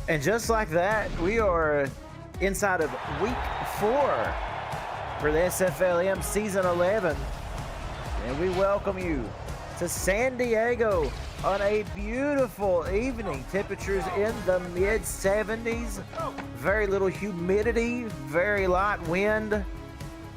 And just like that, we are inside of week 4 for the SFLm season 11. And we welcome you to San Diego on a beautiful evening. Temperatures in the mid 70s, very little humidity, very light wind.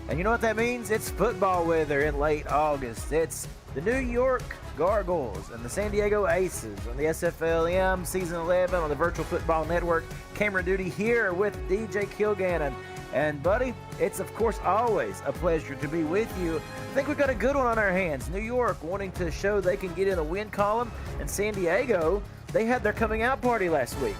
And you know what that means? It's football weather in late August. It's the New York Gargoyles and the San Diego Aces on the SFLm Season 11 on the Virtual Football Network. Camera duty here with DJ Kilgannon. And buddy, it's of course always a pleasure to be with you. I think we've got a good one on our hands. New York wanting to show they can get in the win column, and San Diego, they had their coming out party last week.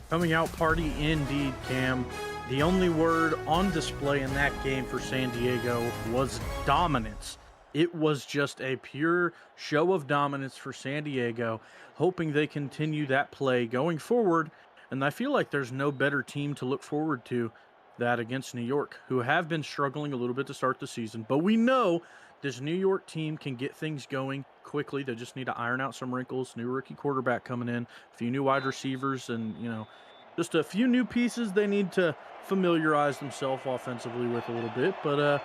Coming out party indeed, Cam. The only word on display in that game for San Diego was dominance. It was just a pure show of dominance for San Diego, hoping they continue that play going forward. And I feel like there's no better team to look forward to that against New York, who have been struggling a little bit to start the season. But we know this New York team can get things going quickly. They just need to iron out some wrinkles. New rookie quarterback coming in, a few new wide receivers, and, just a few new pieces they need to familiarize themselves offensively with a little bit. But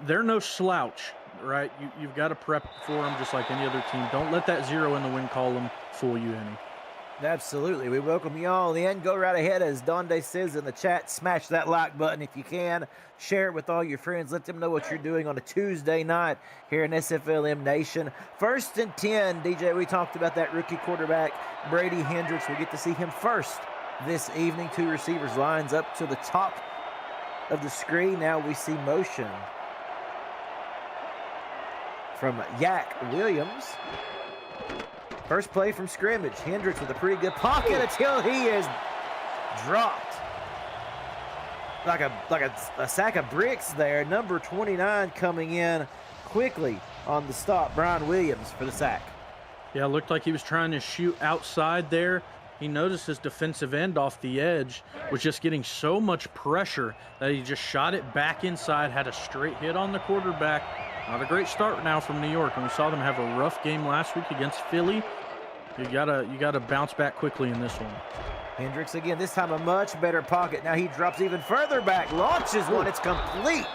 they're no slouch, right? You've got to prep for them just like any other team. Don't let that zero in the win column fool you any. Absolutely. We welcome you all in. Go right ahead, as Donde says in the chat. Smash that like button if you can. Share it with all your friends. Let them know what you're doing on a Tuesday night here in SFLm Nation. 1st and 10, DJ, we talked about that rookie quarterback, Brady Hendricks. We get to see him first this evening. 2 receivers lines up to the top of the screen. Now we see motion from Yak Williams. First play from scrimmage. Hendricks with a pretty good pocket until he is dropped. Like a sack of bricks there. Number 29 coming in quickly on the stop. Brian Williams for the sack. Yeah, it looked like he was trying to shoot outside there. He noticed his defensive end off the edge was just getting so much pressure that he just shot it back inside, had a straight hit on the quarterback. Not a great start now from New York, and we saw them have a rough game last week against Philly. You gotta bounce back quickly in this one. Hendricks again, this time a much better pocket. Now he drops even further back, launches one, it's complete.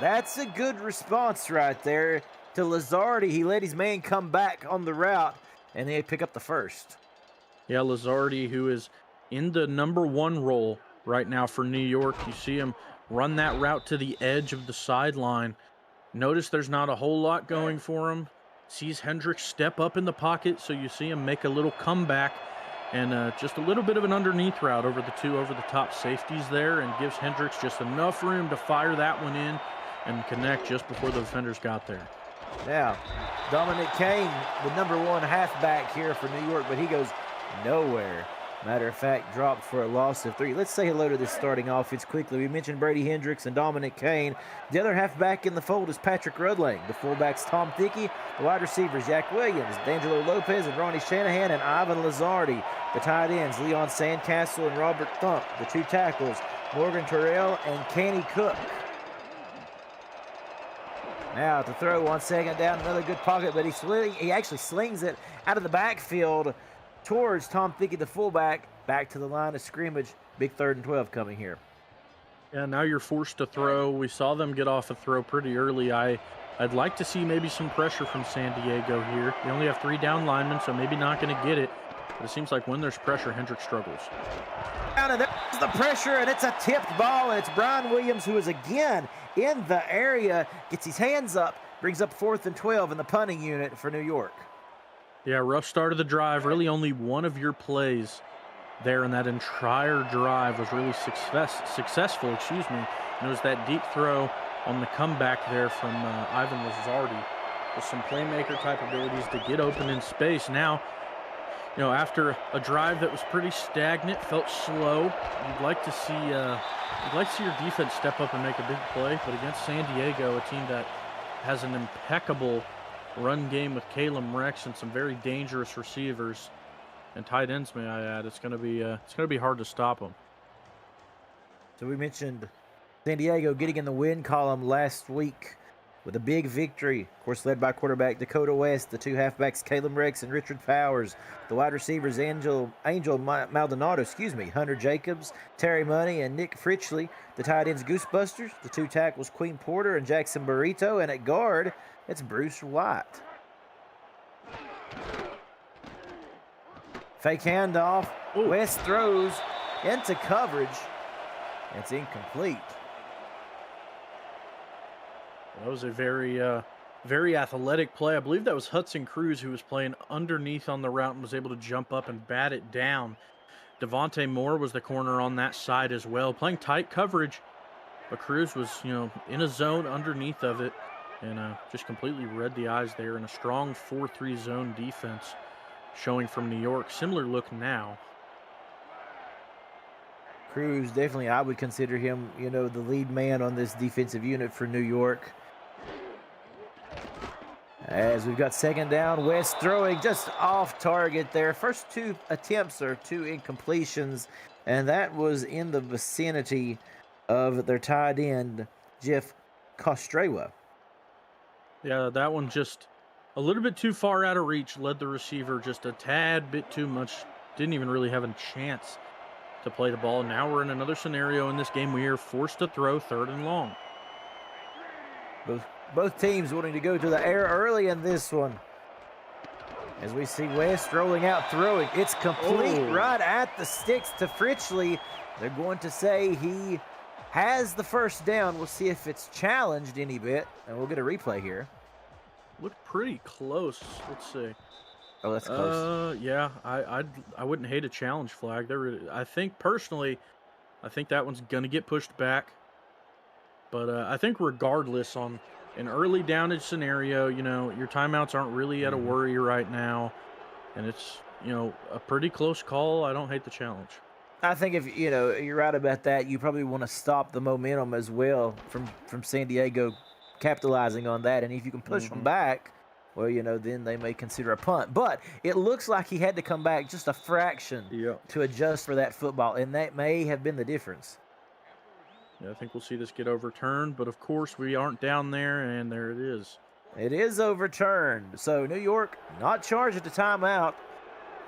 That's a good response right there to Lazardi. He let his man come back on the route, and they pick up the first. Yeah, Lazardi, who is in the number 1 role right now for New York. You see him run that route to the edge of the sideline. Notice there's not a whole lot going for him. Sees Hendricks step up in the pocket, so you see him make a little comeback and just a little bit of an underneath route over the 2 over-the-top safeties there, and gives Hendricks just enough room to fire that one in and connect just before the defenders got there. Now, Dominic Kane, the number 1 halfback here for New York, but he goes nowhere. Matter of fact, dropped for a loss of 3. Let's say hello to this starting offense quickly. We mentioned Brady Hendricks and Dominic Kane. The other halfback in the fold is Patrick Rudling. The fullbacks, Tom Thickey. The wide receivers, Yak Williams, D'Angelo Lopez, and Ronnie Shanahan, and Ivan Lazardi. The tight ends, Leon Sandcastle and Robert Thump. The 2 tackles, Morgan Terrell and Kenny Cook. Now to throw on 2nd down, another good pocket, but he actually slings it out of the backfield towards Tom Thickey, the fullback, back to the line of scrimmage. Big 3rd and 12 coming here. Yeah, now you're forced to throw. We saw them get off a throw pretty early. I'd like to see maybe some pressure from San Diego here. They only have 3 down linemen, so maybe not going to get it. But it seems like when there's pressure, Hendricks struggles. And there's the pressure, and it's a tipped ball, and it's Brian Williams, who is again in the area, gets his hands up, brings up 4th and 12 in the punting unit for New York. Yeah, rough start of the drive. Really only one of your plays there in that entire drive was really successful. And it was that deep throw on the comeback there from Ivan Lazardi with some playmaker type abilities to get open in space. Now, after a drive that was pretty stagnant, felt slow, you'd like to see your defense step up and make a big play. But against San Diego, a team that has an impeccable run game with Caleb Rex and some very dangerous receivers and tight ends, may I add, it's going to be hard to stop them. So we mentioned San Diego getting in the win column last week with a big victory, of course, led by quarterback Dakota West, the two halfbacks Caleb Rex and Richard Powers, the wide receivers Angel Maldonado, Hunter Jacobs, Terry Money, and Nick Fritchley, the tight ends Goosebusters, the two tackles Queen Porter and Jackson Burrito, and at guard, it's Bruce White. Fake handoff, West throws into coverage, it's incomplete. That was a very athletic play. I believe that was Hudson Cruz who was playing underneath on the route and was able to jump up and bat it down. Devontae Moore was the corner on that side as well, playing tight coverage. But Cruz was, in a zone underneath of it and just completely read the eyes there in a strong 4-3 zone defense showing from New York. Similar look now. Cruz, definitely, I would consider him, the lead man on this defensive unit for New York. As we've got second down, West throwing just off target there. First two attempts are two incompletions, and that was in the vicinity of their tight end, Jeff Kostrewa. Yeah, that one just a little bit too far out of reach, led the receiver just a tad bit too much. Didn't even really have a chance to play the ball. Now we're in another scenario in this game. We are forced to throw 3rd and long. Both teams wanting to go to the air early in this one. As we see West rolling out, throwing. It's complete right at the sticks to Fritchley. They're going to say he has the first down. We'll see if it's challenged any bit, and we'll get a replay here. Looked pretty close. Let's see. Oh, that's close. Yeah, I wouldn't hate a challenge flag. I think personally, I think that one's gonna get pushed back. But I think regardless, on an early downage scenario, your timeouts aren't really at a worry right now, and it's a pretty close call. I don't hate the challenge. I think if you're right about that, you probably want to stop the momentum as well from San Diego capitalizing on that, and if you can push them back, well, then they may consider a punt. But it looks like he had to come back just a fraction to adjust for that football, and that may have been the difference. Yeah, I think we'll see this get overturned, but of course we aren't down there, and there it is. It is overturned. So New York not charged at the timeout,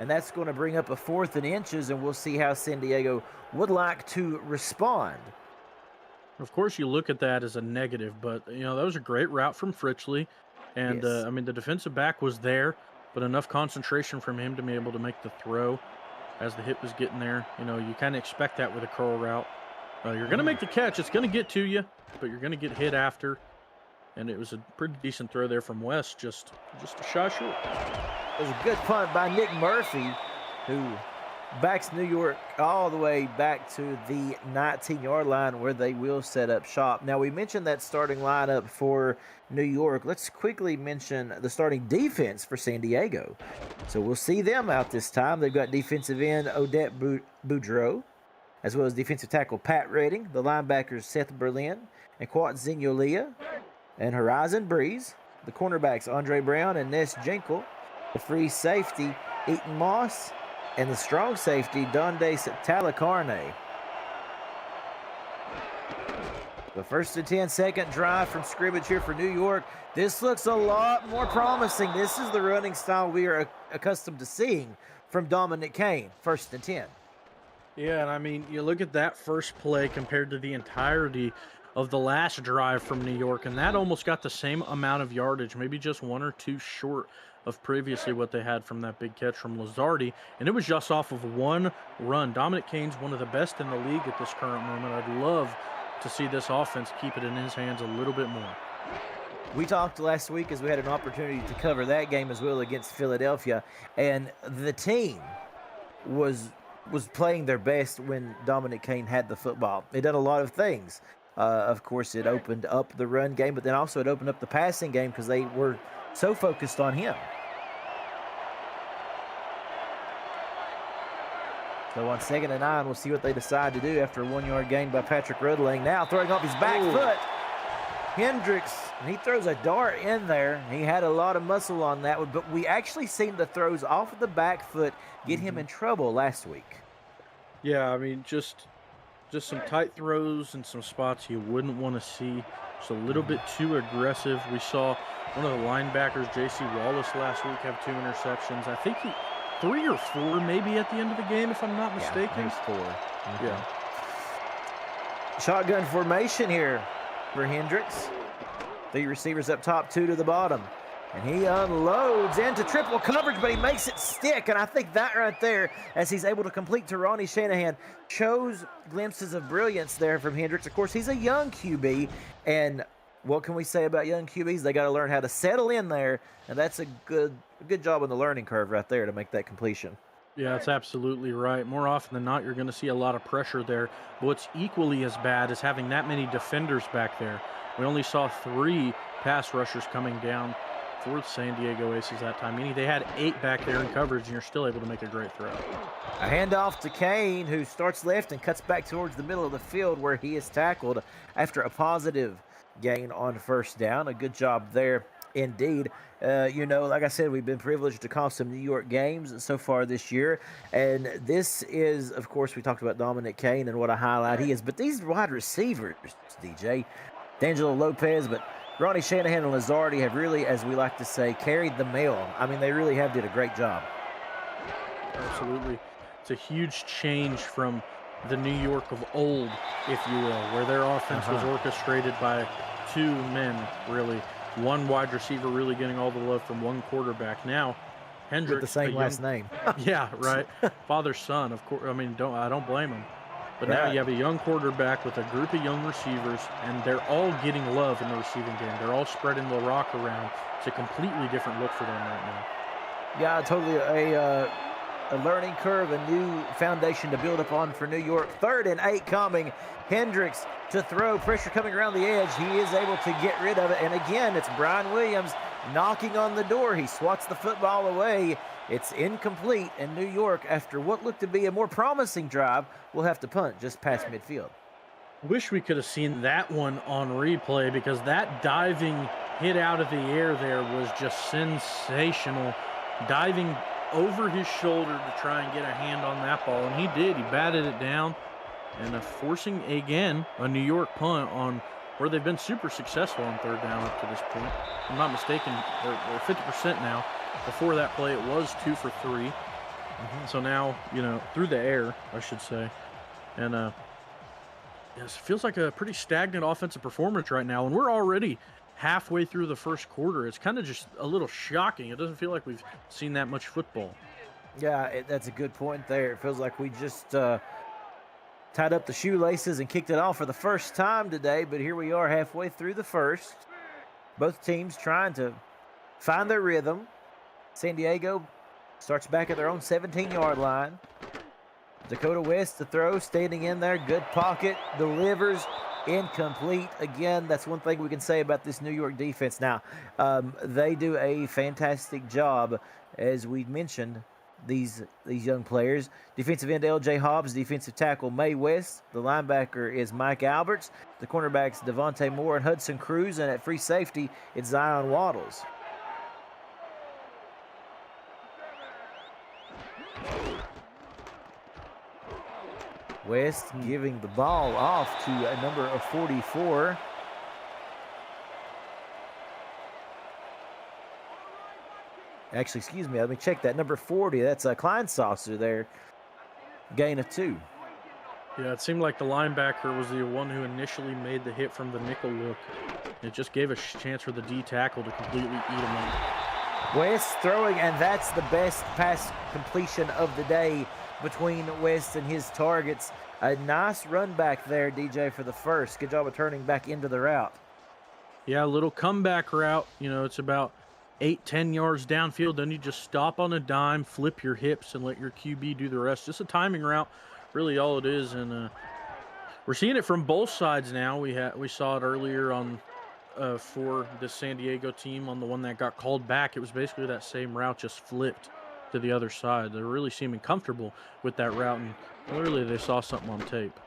and that's going to bring up a 4th and inches, and we'll see how San Diego would like to respond. Of course, you look at that as a negative, but, that was a great route from Fritchley. And, yes. The defensive back was there, but enough concentration from him to be able to make the throw as the hit was getting there. You kind of expect that with a curl route. You're going to make the catch. It's going to get to you, but you're going to get hit after. And it was a pretty decent throw there from West, just a shot short. It was a good punt by Nick Murphy, who backs New York all the way back to the 19-yard line where they will set up shop. Now, we mentioned that starting lineup for New York. Let's quickly mention the starting defense for San Diego. So we'll see them out this time. They've got defensive end Odette Boudreau, as well as defensive tackle Pat Redding, the linebackers Seth Berlin and Quat Zinyolia, and Horizon Breeze, the cornerbacks Andre Brown and Ness Jenkel, the free safety Eaton Moss, and the strong safety Donde Talacarne. The 1st and 10 second drive from scrimmage here for New York. This looks a lot more promising. This is the running style we are accustomed to seeing from Dominic Kane. 1st and 10. Yeah, and you look at that first play compared to the entirety of the last drive from New York, and that almost got the same amount of yardage, maybe just 1 or 2 short of previously what they had from that big catch from Lazardi, and it was just off of 1 run. Dominic Kane's one of the best in the league at this current moment. I'd love to see this offense keep it in his hands a little bit more. We talked last week as we had an opportunity to cover that game as well against Philadelphia, and the team was playing their best when Dominic Kane had the football. It did a lot of things. Of course, it opened up the run game, but then also it opened up the passing game because they were so focused on him. So on 2nd and 9, we'll see what they decide to do after a 1-yard gain by Patrick Rudling. Now throwing off his back foot. Hendricks, and he throws a dart in there. He had a lot of muscle on that one, but we actually seen the throws off of the back foot get him in trouble last week. Yeah, just Just some tight throws and some spots you wouldn't want to see. Just a little bit too aggressive. We saw one of the linebackers, J.C. Wallace, last week have 2 interceptions. I think 3 or 4 maybe at the end of the game, if I'm not mistaken. Yeah, 4. Mm-hmm. Yeah. Shotgun formation here for Hendricks. 3 receivers up top, 2 to the bottom. And he unloads into triple coverage, but he makes it stick. And I think that right there, as he's able to complete to Ronnie Shanahan, shows glimpses of brilliance there from Hendricks. Of course, he's a young QB. And what can we say about young QBs? They got to learn how to settle in there. And that's a good job on the learning curve right there to make that completion. Yeah, that's absolutely right. More often than not, you're going to see a lot of pressure there. But what's equally as bad is having that many defenders back there. We only saw 3 pass rushers coming down for the San Diego Aces that time, meaning they had 8 back there in coverage, and you're still able to make a great throw. A handoff to Kane, who starts left and cuts back towards the middle of the field where he is tackled after a positive gain on first down. A good job there indeed. Like I said, we've been privileged to call some New York games so far this year, and this is, of course, we talked about Dominic Kane and what a highlight he is, but these wide receivers, DJ, D'Angelo Lopez, but Ronnie Shanahan and Lazardi have really, as we like to say, carried the mail. I mean, they really have did a great job. Absolutely. It's a huge change from the New York of old, if you will, where their offense was orchestrated by 2 men, really. 1 wide receiver really getting all the love from 1 quarterback. Now, Hendricks, with the same last name. Yeah, right. Father, son, of course. I mean, I don't blame him. But now you have a young quarterback with a group of young receivers, and they're all getting love in the receiving game. They're all spreading the rock around. It's a completely different look for them right now. Yeah, totally a learning curve, a new foundation to build upon for New York. 3rd and 8 coming. Hendricks to throw, pressure coming around the edge. He is able to get rid of it. And again, it's Brian Williams knocking on the door. He swats the football away. It's incomplete, and New York, after what looked to be a more promising drive, will have to punt just past midfield. Wish we could have seen that one on replay, because that diving hit out of the air there was just sensational. Diving over his shoulder to try and get a hand on that ball, and he did. He batted it down, and forcing, again, a New York punt on where they've been super successful on 3rd down up to this point. If I'm not mistaken, they're 50% now. Before that play, it was 2 for 3. So now, through the air, I should say. And it feels like a pretty stagnant offensive performance right now. And we're already halfway through the first quarter. It's kind of just a little shocking. It doesn't feel like we've seen that much football. Yeah, that's a good point there. It feels like we just tied up the shoelaces and kicked it off for the first time today. But here we are halfway through the first. Both teams trying to find their rhythm. San Diego starts back at their own 17-yard line. Dakota West to throw, standing in there, good pocket, delivers, incomplete. Again, that's one thing we can say about this New York defense. Now, they do a fantastic job, as we mentioned, these young players. Defensive end L.J. Hobbs, defensive tackle Mae West. The linebacker is Mike Alberts. The cornerbacks Devontae Moore and Hudson Cruz. And at free safety, it's Zion Waddles. West giving the ball off to a number of 44. Actually, excuse me, let me check that. Number 40, that's a Kleinsasser there. Gain of 2. Yeah, it seemed like the linebacker was the one who initially made the hit from the nickel look. It just gave a chance for the D tackle to completely eat him up. West throwing, and that's the best pass completion of the day between West and his targets. A nice run back there, DJ, for the first. Good job of turning back into the route. Yeah, a little comeback route. It's about 8-10 yards downfield. Then you just stop on a dime, flip your hips, and let your QB do the rest. Just a timing route, really all it is. And we're seeing it from both sides now. We saw it earlier on for the San Diego team on the one that got called back. It was basically that same route, just flipped to the other side. They're really seeming comfortable with that route, and clearly they saw something on tape.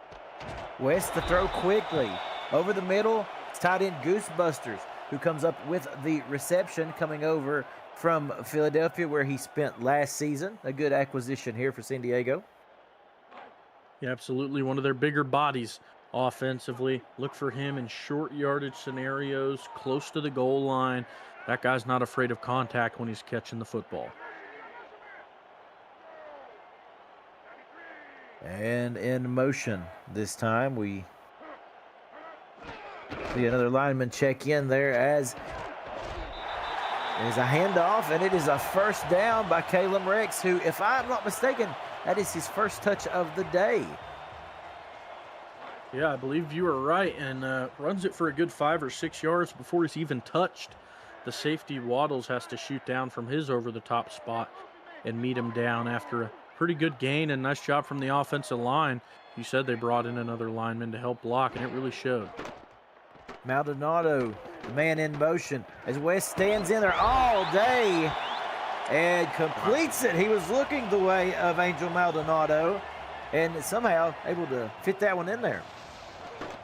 West to throw quickly over the middle. It's tight end Goosebusters, who comes up with the reception, coming over from Philadelphia, where he spent last season. A good acquisition here for San Diego. Yeah, absolutely. One of their bigger bodies offensively. Look for him in short yardage scenarios, close to the goal line. That guy's not afraid of contact when he's catching the football. And in motion this time, we see another lineman check in there as it is a handoff, and it is a first down by Caleb Rex, who, if I'm not mistaken, that is his first touch of the day. Yeah, I believe you are right, and runs it for a good 5 or 6 yards before he's even touched. The safety Waddles has to shoot down from his over-the-top spot and meet him down after a pretty good gain, and nice job from the offensive line. You said they brought in another lineman to help block, and it really showed. Maldonado, the man in motion, as West stands in there all day and completes it. He was looking the way of Angel Maldonado and somehow able to fit that one in there.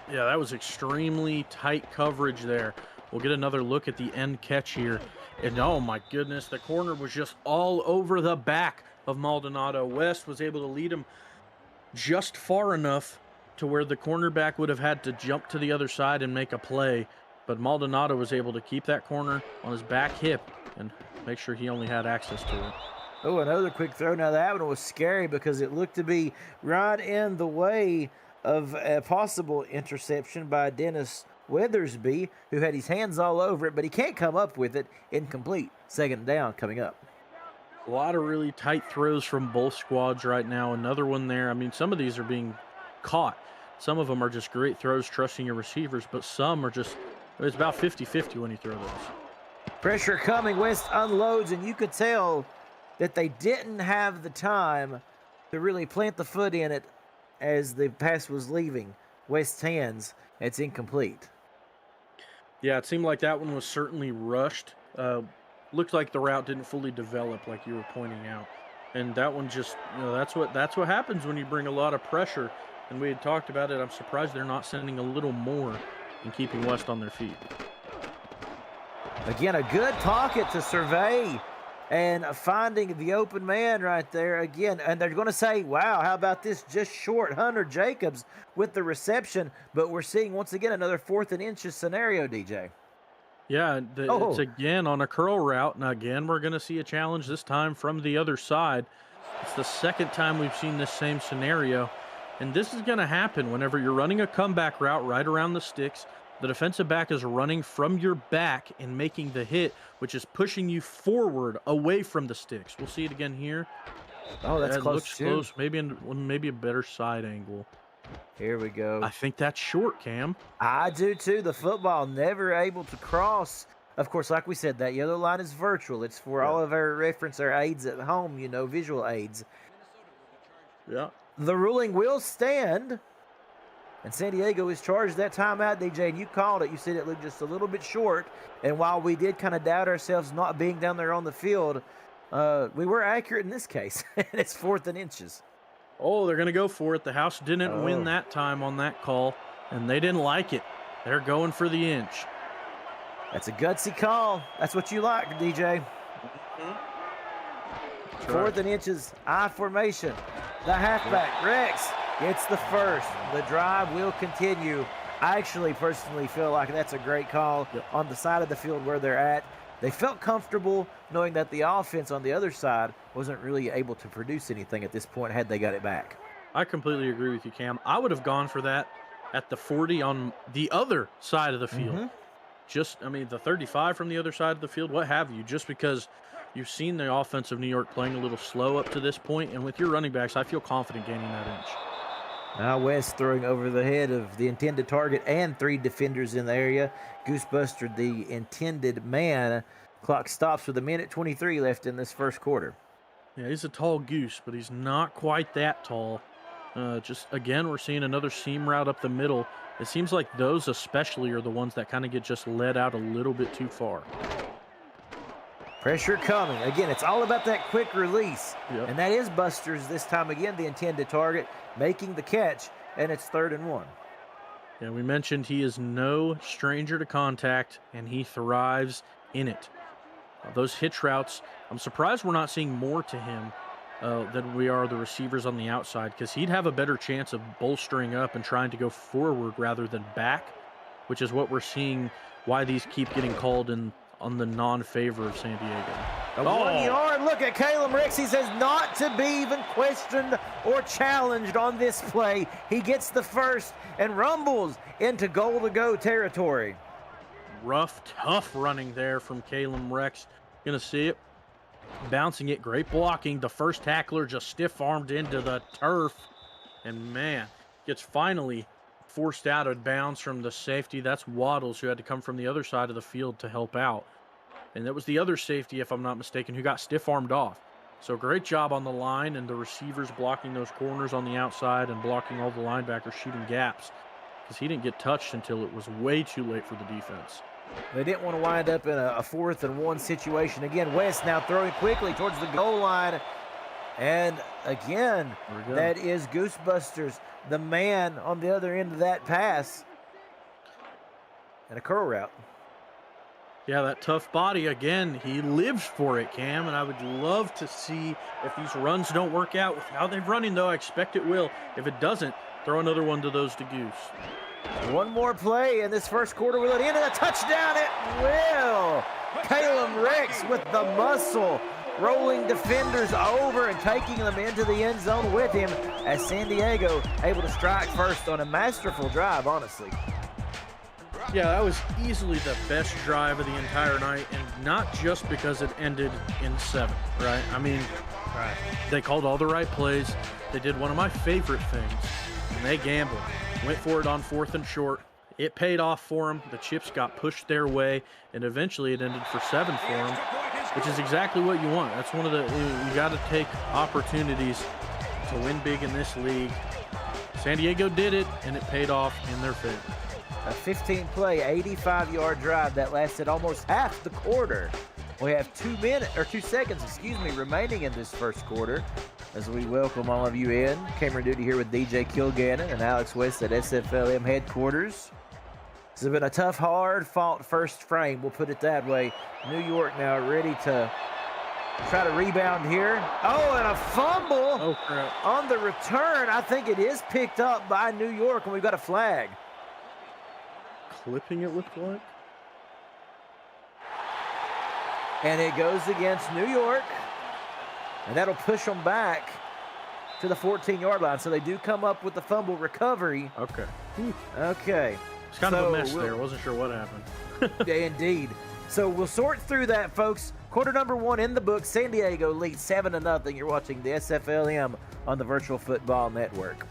Yeah, that was extremely tight coverage there. We'll get another look at the end catch here. And oh my goodness, the corner was just all over the back of Maldonado. West was able to lead him just far enough to where the cornerback would have had to jump to the other side and make a play. But Maldonado was able to keep that corner on his back hip and make sure he only had access to it. Oh, another quick throw. Now that one was scary because it looked to be right in the way of a possible interception by Dennis Weathersby, who had his hands all over it, but he can't come up with it. Incomplete. Second down coming up. A lot of really tight throws from both squads right now. Another one there. I mean, some of these are being caught. Some of them are just great throws, trusting your receivers, but some are just, it's about 50-50 when you throw those. Pressure coming. West unloads, and you could tell that they didn't have the time to really plant the foot in it as the pass was leaving West's hands. It's incomplete. Yeah, it seemed like that one was certainly rushed. Looked like the route didn't fully develop, like you were pointing out. And that one just, that's what happens when you bring a lot of pressure. And we had talked about it. I'm surprised they're not sending a little more and keeping West on their feet. Again, a good pocket to survey and finding the open man right there again. And they're going to say, wow, how about this just short Hunter Jacobs with the reception? But we're seeing once again another 4th and inches scenario, DJ. Yeah, it's again on a curl route. And again, we're going to see a challenge this time from the other side. It's the second time we've seen this same scenario. And this is going to happen whenever you're running a comeback route right around the sticks. The defensive back is running from your back and making the hit, which is pushing you forward away from the sticks. We'll see it again here. Oh, that's close. Looks close. Maybe a better side angle. Here we go. I think that's short, Cam. I do too. The football never able to cross. Of course, like we said, that yellow line is virtual. It's for all of our reference, our aids at home, visual aids. Yeah. The ruling will stand. And San Diego is charged that timeout, DJ, and you called it. You said it looked just a little bit short. And while we did kind of doubt ourselves not being down there on the field, we were accurate in this case. It's 4th and inches. Oh, they're going to go for it. The house didn't win that time on that call, and they didn't like it. They're going for the inch. That's a gutsy call. That's what you like, DJ. Mm-hmm. 4th and inches, I formation. The halfback, Rex, gets the first. The drive will continue. I actually personally feel like that's a great call on the side of the field where they're at. They felt comfortable knowing that the offense on the other side wasn't really able to produce anything at this point had they got it back. I completely agree with you, Cam. I would have gone for that at the 40 on the other side of the field. Mm-hmm. The 35 from the other side of the field, what have you, just because you've seen the offense of New York playing a little slow up to this point, and with your running backs, I feel confident gaining that inch. Now West throwing over the head of the intended target and 3 defenders in the area. Goosebuster, the intended man. Clock stops with 1:23 left in this first quarter. Yeah, he's a tall goose, but he's not quite that tall. Again, we're seeing another seam route up the middle. It seems like those especially are the ones that kind of get just led out a little bit too far. Pressure coming. Again, it's all about that quick release. Yep. And that is Buster's this time again, the intended target, making the catch, and it's 3rd and 1. Yeah, we mentioned he is no stranger to contact, and he thrives in it. Those hitch routes, I'm surprised we're not seeing more to him. than we are the receivers on the outside, because he'd have a better chance of bolstering up and trying to go forward rather than back, which is what we're seeing why these keep getting called in on the non-favor of San Diego. A 1 yard look at Caleb Ricks. He says not to be even questioned or challenged on this play. He gets the first and rumbles into goal-to-go territory. Rough, tough running there from Caleb Rex. Gonna see it. Bouncing it, great blocking. The first tackler just stiff-armed into the turf. And man, gets finally forced out of bounds from the safety. That's Waddles, who had to come from the other side of the field to help out. And that was the other safety, if I'm not mistaken, who got stiff-armed off. So great job on the line, and the receivers blocking those corners on the outside and blocking all the linebackers shooting gaps, because he didn't get touched until it was way too late for the defense. They didn't want to wind up in a 4th and 1 situation. Again, West now throwing quickly towards the goal line. And again, that is Goosebusters, the man on the other end of that pass. And a curl route. Yeah, that tough body, again, he lives for it, Cam, and I would love to see if these runs don't work out with how they're running, though. I expect it will. If it doesn't, throw another one to those to Goose. One more play in this first quarter. Will it end in a touchdown? It will. Caleb Rex with the muscle, rolling defenders over and taking them into the end zone with him, as San Diego able to strike first on a masterful drive, honestly. Yeah, that was easily the best drive of the entire night, and not just because it ended in 7, right? I mean, they called all the right plays. They did one of my favorite things, and they gambled. Went for it on 4th and short. It paid off for them. The chips got pushed their way, and eventually it ended for 7 for them, which is exactly what you want. That's one of the, you got to take opportunities to win big in this league. San Diego did it, and it paid off in their favor. A 15-play, 85-yard drive that lasted almost half the quarter. We have 2 seconds, remaining in this first quarter, as we welcome all of you in. Camera duty here with DJ Kilgannon and Alex West at SFLm headquarters. This has been a tough, hard-fought first frame, we'll put it that way. New York now ready to try to rebound here. Oh, and a fumble on the return. I think it is picked up by New York, and we've got a flag. Clipping, it looked like. And it goes against New York, and that'll push them back to the 14-yard line. So they do come up with the fumble recovery. Okay. Okay. It's kind of a mess there. Wasn't sure what happened. Yeah, indeed. So we'll sort through that, folks. Quarter number 1 in the book. San Diego leads 7-0. You're watching the SFLm on the Virtual Football Network.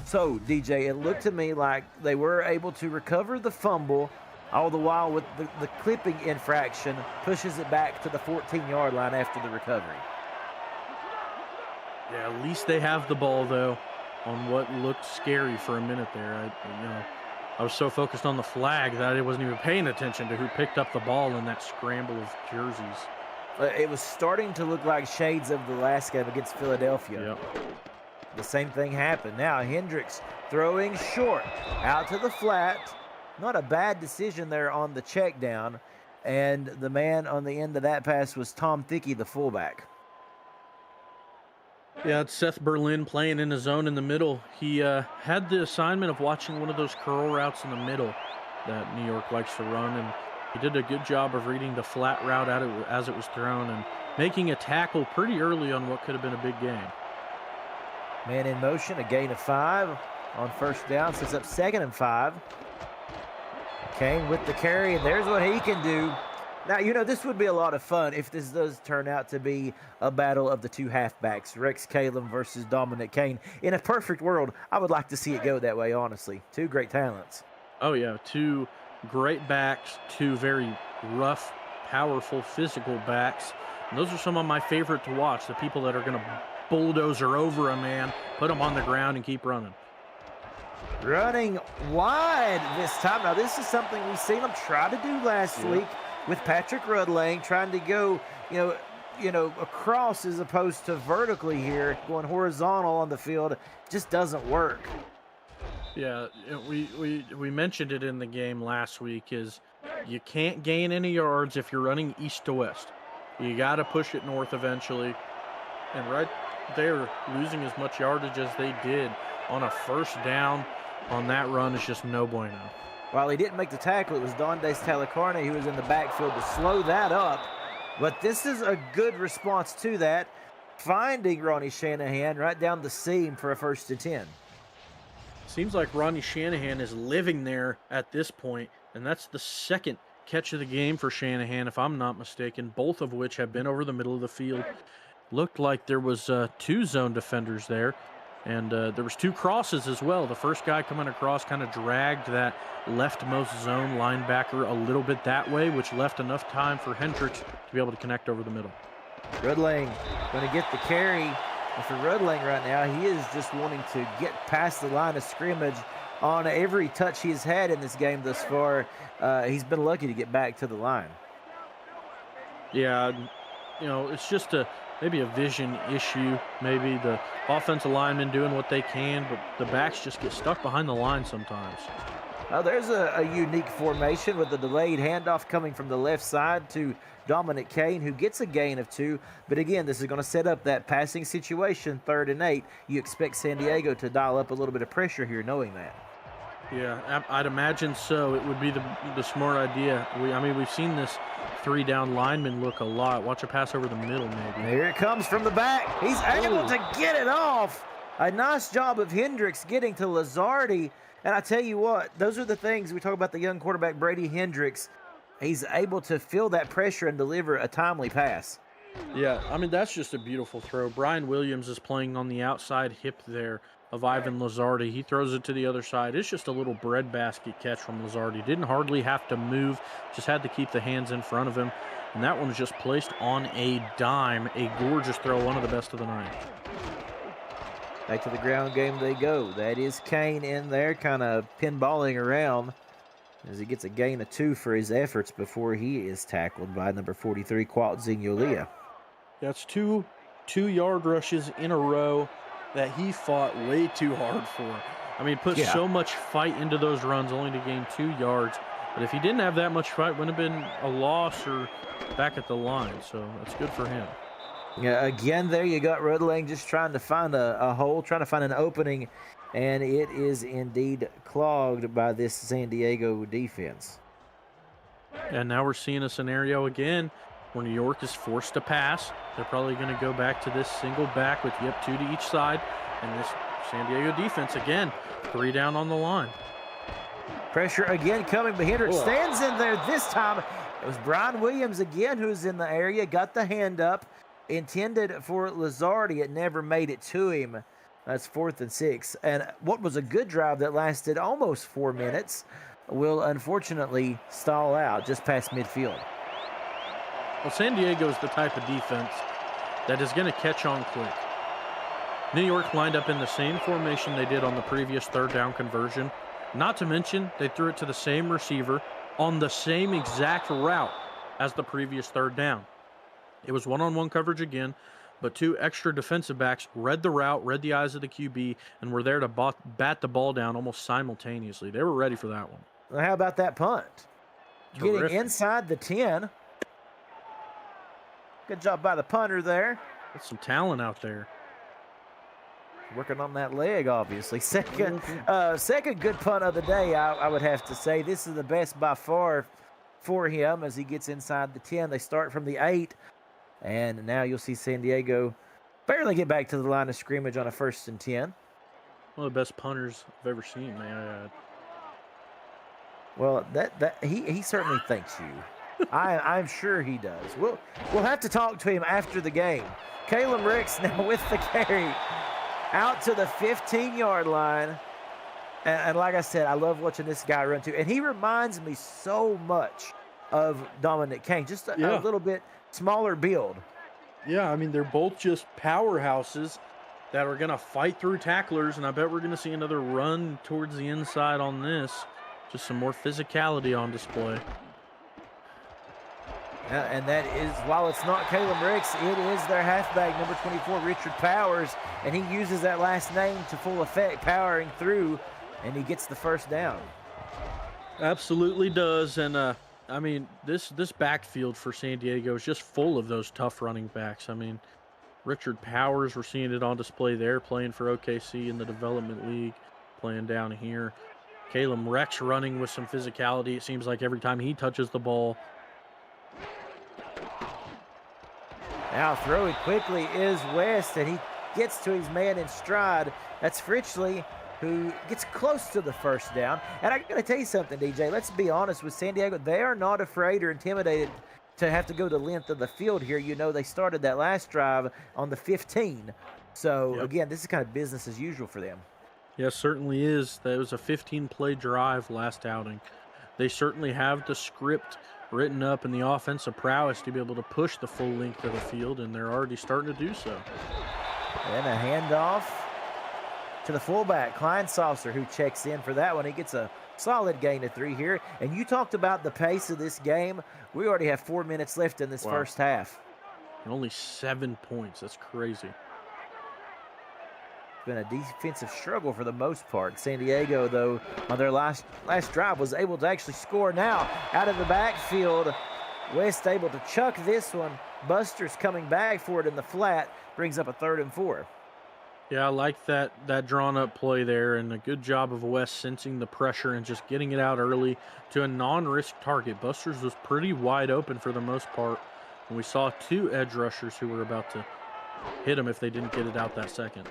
So, DJ, it looked to me like they were able to recover the fumble, all the while with the clipping infraction pushes it back to the 14-yard line after the recovery. Yeah, at least they have the ball, though, on what looked scary for a minute there. I was so focused on the flag that I wasn't even paying attention to who picked up the ball in that scramble of jerseys. It was starting to look like shades of the last game against Philadelphia. Yep. The same thing happened. Now Hendricks throwing short out to the flat. Not a bad decision there on the check down. And the man on the end of that pass was Tom Thickey, the fullback. Yeah, it's Seth Berlin playing in the zone in the middle. He had the assignment of watching one of those curl routes in the middle that New York likes to run, and he did a good job of reading the flat route as it was thrown and making a tackle pretty early on what could have been a big game. Man in motion, a gain of 5 on first down, sets up 2nd and 5. Kane with the carry, and there's what he can do. Now, this would be a lot of fun if this does turn out to be a battle of the 2 halfbacks, Rex Caleb versus Dominic Kane. In a perfect world, I would like to see it go that way, honestly. 2 great talents. Oh, yeah, 2 great backs, 2 very rough, powerful, physical backs. And those are some of my favorite to watch, the people that are going to bulldozer over a man, put him on the ground, and keep running. Running wide this time. Now, this is something we've seen him try to do last week with Patrick Rudlang, trying to go, across as opposed to vertically here, going horizontal on the field. Just doesn't work. Yeah, we mentioned it in the game last week, is you can't gain any yards if you're running east to west. You got to push it north eventually. And they're losing as much yardage as they did on a first down on that run is just no bueno. While he didn't make the tackle, it was Dondace Talacarne who was in the backfield to slow that up. But this is a good response to that, finding Ronnie Shanahan right down the seam for a 1st and 10. Seems like Ronnie Shanahan is living there at this point, and that's the second catch of the game for Shanahan, if I'm not mistaken, both of which have been over the middle of the field. Looked like there was 2 zone defenders there, and there was 2 crosses as well. The first guy coming across kind of dragged that leftmost zone linebacker a little bit that way, which left enough time for Hendricks to be able to connect over the middle. Rudling going to get the carry. And for Rudling right now, he is just wanting to get past the line of scrimmage on every touch he's had in this game thus far. He's been lucky to get back to the line. Yeah, it's just maybe a vision issue. Maybe the offensive linemen doing what they can, but the backs just get stuck behind the line sometimes. There's a unique formation with the delayed handoff coming from the left side to Dominic Kane, who gets a gain of 2. But again, this is going to set up that passing situation, 3rd and 8. You expect San Diego to dial up a little bit of pressure here, knowing that. Yeah, I'd imagine so. It would be the smart idea. We've seen this 3-down lineman look a lot. Watch a pass over the middle, maybe. Here it comes from the back. He's able to get it off. A nice job of Hendricks getting to Lazardi. And I tell you what, those are the things we talk about the young quarterback, Brady Hendricks. He's able to feel that pressure and deliver a timely pass. Yeah, that's just a beautiful throw. Brian Williams is playing on the outside hip there of Ivan Lazardi. He throws it to the other side. It's just a little breadbasket catch from Lazardi. Didn't hardly have to move, just had to keep the hands in front of him. And that one was just placed on a dime. A gorgeous throw, one of the best of the night. Back to the ground game they go. That is Kane in there, kind of pinballing around as he gets a gain of 2 for his efforts before he is tackled by number 43, Qualt Zignolia. That's two yard rushes in a row that he fought way too hard for. Put so much fight into those runs only to gain 2 yards. But if he didn't have that much fight, it wouldn't have been a loss or back at the line. So that's good for him. Yeah, again, there you got Rudling just trying to find a hole, trying to find an opening, and it is indeed clogged by this San Diego defense. And now we're seeing a scenario again where New York is forced to pass. They're probably going to go back to this single back with 2 to each side, and this San Diego defense, again, 3 down on the line. Pressure again coming, but Hendricks stands in there this time. It was Brian Williams again who's in the area, got the hand up. Intended for Lazardi, it never made it to him. That's 4th and 6. And what was a good drive that lasted almost 4 minutes will unfortunately stall out just past midfield. Well, San Diego is the type of defense that is going to catch on quick. New York lined up in the same formation they did on the previous 3rd down conversion. Not to mention, they threw it to the same receiver on the same exact route as the previous 3rd down. It was one-on-one coverage again, but 2 extra defensive backs read the route, read the eyes of the QB, and were there to bat the ball down almost simultaneously. They were ready for that one. Well, how about that punt? Terrific. Getting inside the 10. Good job by the punter there. That's some talent out there. Working on that leg, obviously. Second good punt of the day, I would have to say. This is the best by far for him as he gets inside the 10. They start from the 8. And now you'll see San Diego barely get back to the line of scrimmage on a 1st and 10. One of the best punters I've ever seen, man. Well, he certainly thanks you. I'm sure he does. We'll have to talk to him after the game. Caleb Ricks now with the carry out to the 15-yard line. And like I said, I love watching this guy run too. And he reminds me so much of Dominic Kane, just a little bit smaller build. Yeah, they're both just powerhouses that are going to fight through tacklers, and I bet we're going to see another run towards the inside on this. Just some more physicality on display. And that is, while it's not Caleb Ricks, it is their halfback, number 24, Richard Powers, and he uses that last name to full effect, powering through, and he gets the 1st down. Absolutely does, and this backfield for San Diego is just full of those tough running backs. Richard Powers, we're seeing it on display there, playing for OKC in the Development League, playing down here. Caleb Rex running with some physicality, it seems like every time he touches the ball. Now throwing quickly is West, and he gets to his man in stride. That's Fritchley, who gets close to the first down. And I got to tell you something, DJ. Let's be honest with San Diego. They are not afraid or intimidated to have to go the length of the field here. You know, they started that last drive on the 15. So, again, this is kind of business as usual for them. Yes, certainly is. That was a 15-play drive last outing. They certainly have the script written up and the offensive prowess to be able to push the full length of the field, and they're already starting to do so. And a handoff to the fullback, Kleinsaucer, who checks in for that one. He gets a solid gain of 3 here. And you talked about the pace of this game. We already have 4 minutes left in this first half. Only 7 points. That's crazy. It's been a defensive struggle for the most part. San Diego, though, on their last drive was able to actually score. Now, out of the backfield, West able to chuck this one. Buster's coming back for it in the flat. Brings up a 3rd and 4. Yeah, I like that drawn-up play there, and a good job of West sensing the pressure and just getting it out early to a non-risk target. Buster's was pretty wide open for the most part, and we saw 2 edge rushers who were about to hit him if they didn't get it out that second.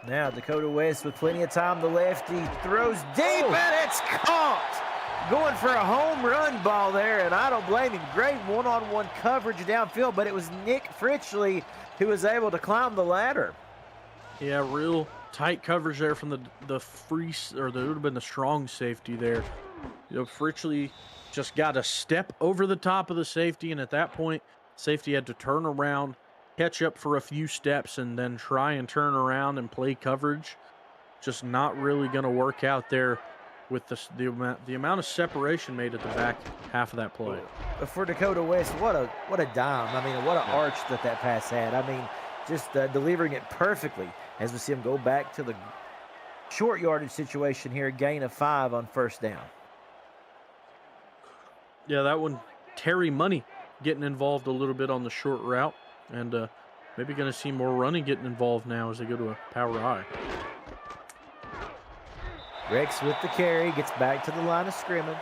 Now Dakota West with plenty of time. The lefty throws deep, and it's caught. Going for a home run ball there, and I don't blame him. Great one-on-one coverage downfield, but it was Nick Fritchley who was able to climb the ladder. Yeah, real tight coverage there from the free, or there would have been the strong safety there. You know, Fritchley just got a step over the top of the safety, and at that point, safety had to turn around, catch up for a few steps, and then try and turn around and play coverage. Just not really going to work out there with the amount of separation made at the back half of that play. For Dakota West, what a dime. I mean, what an arch that pass had. I mean, just delivering it perfectly as we see him go back to the short yardage situation here. Gain of 5 on first down. Yeah, that one, Terry Money getting involved a little bit on the short route, and maybe going to see more running getting involved now as they go to a power I. Rex with the carry, gets back to the line of scrimmage.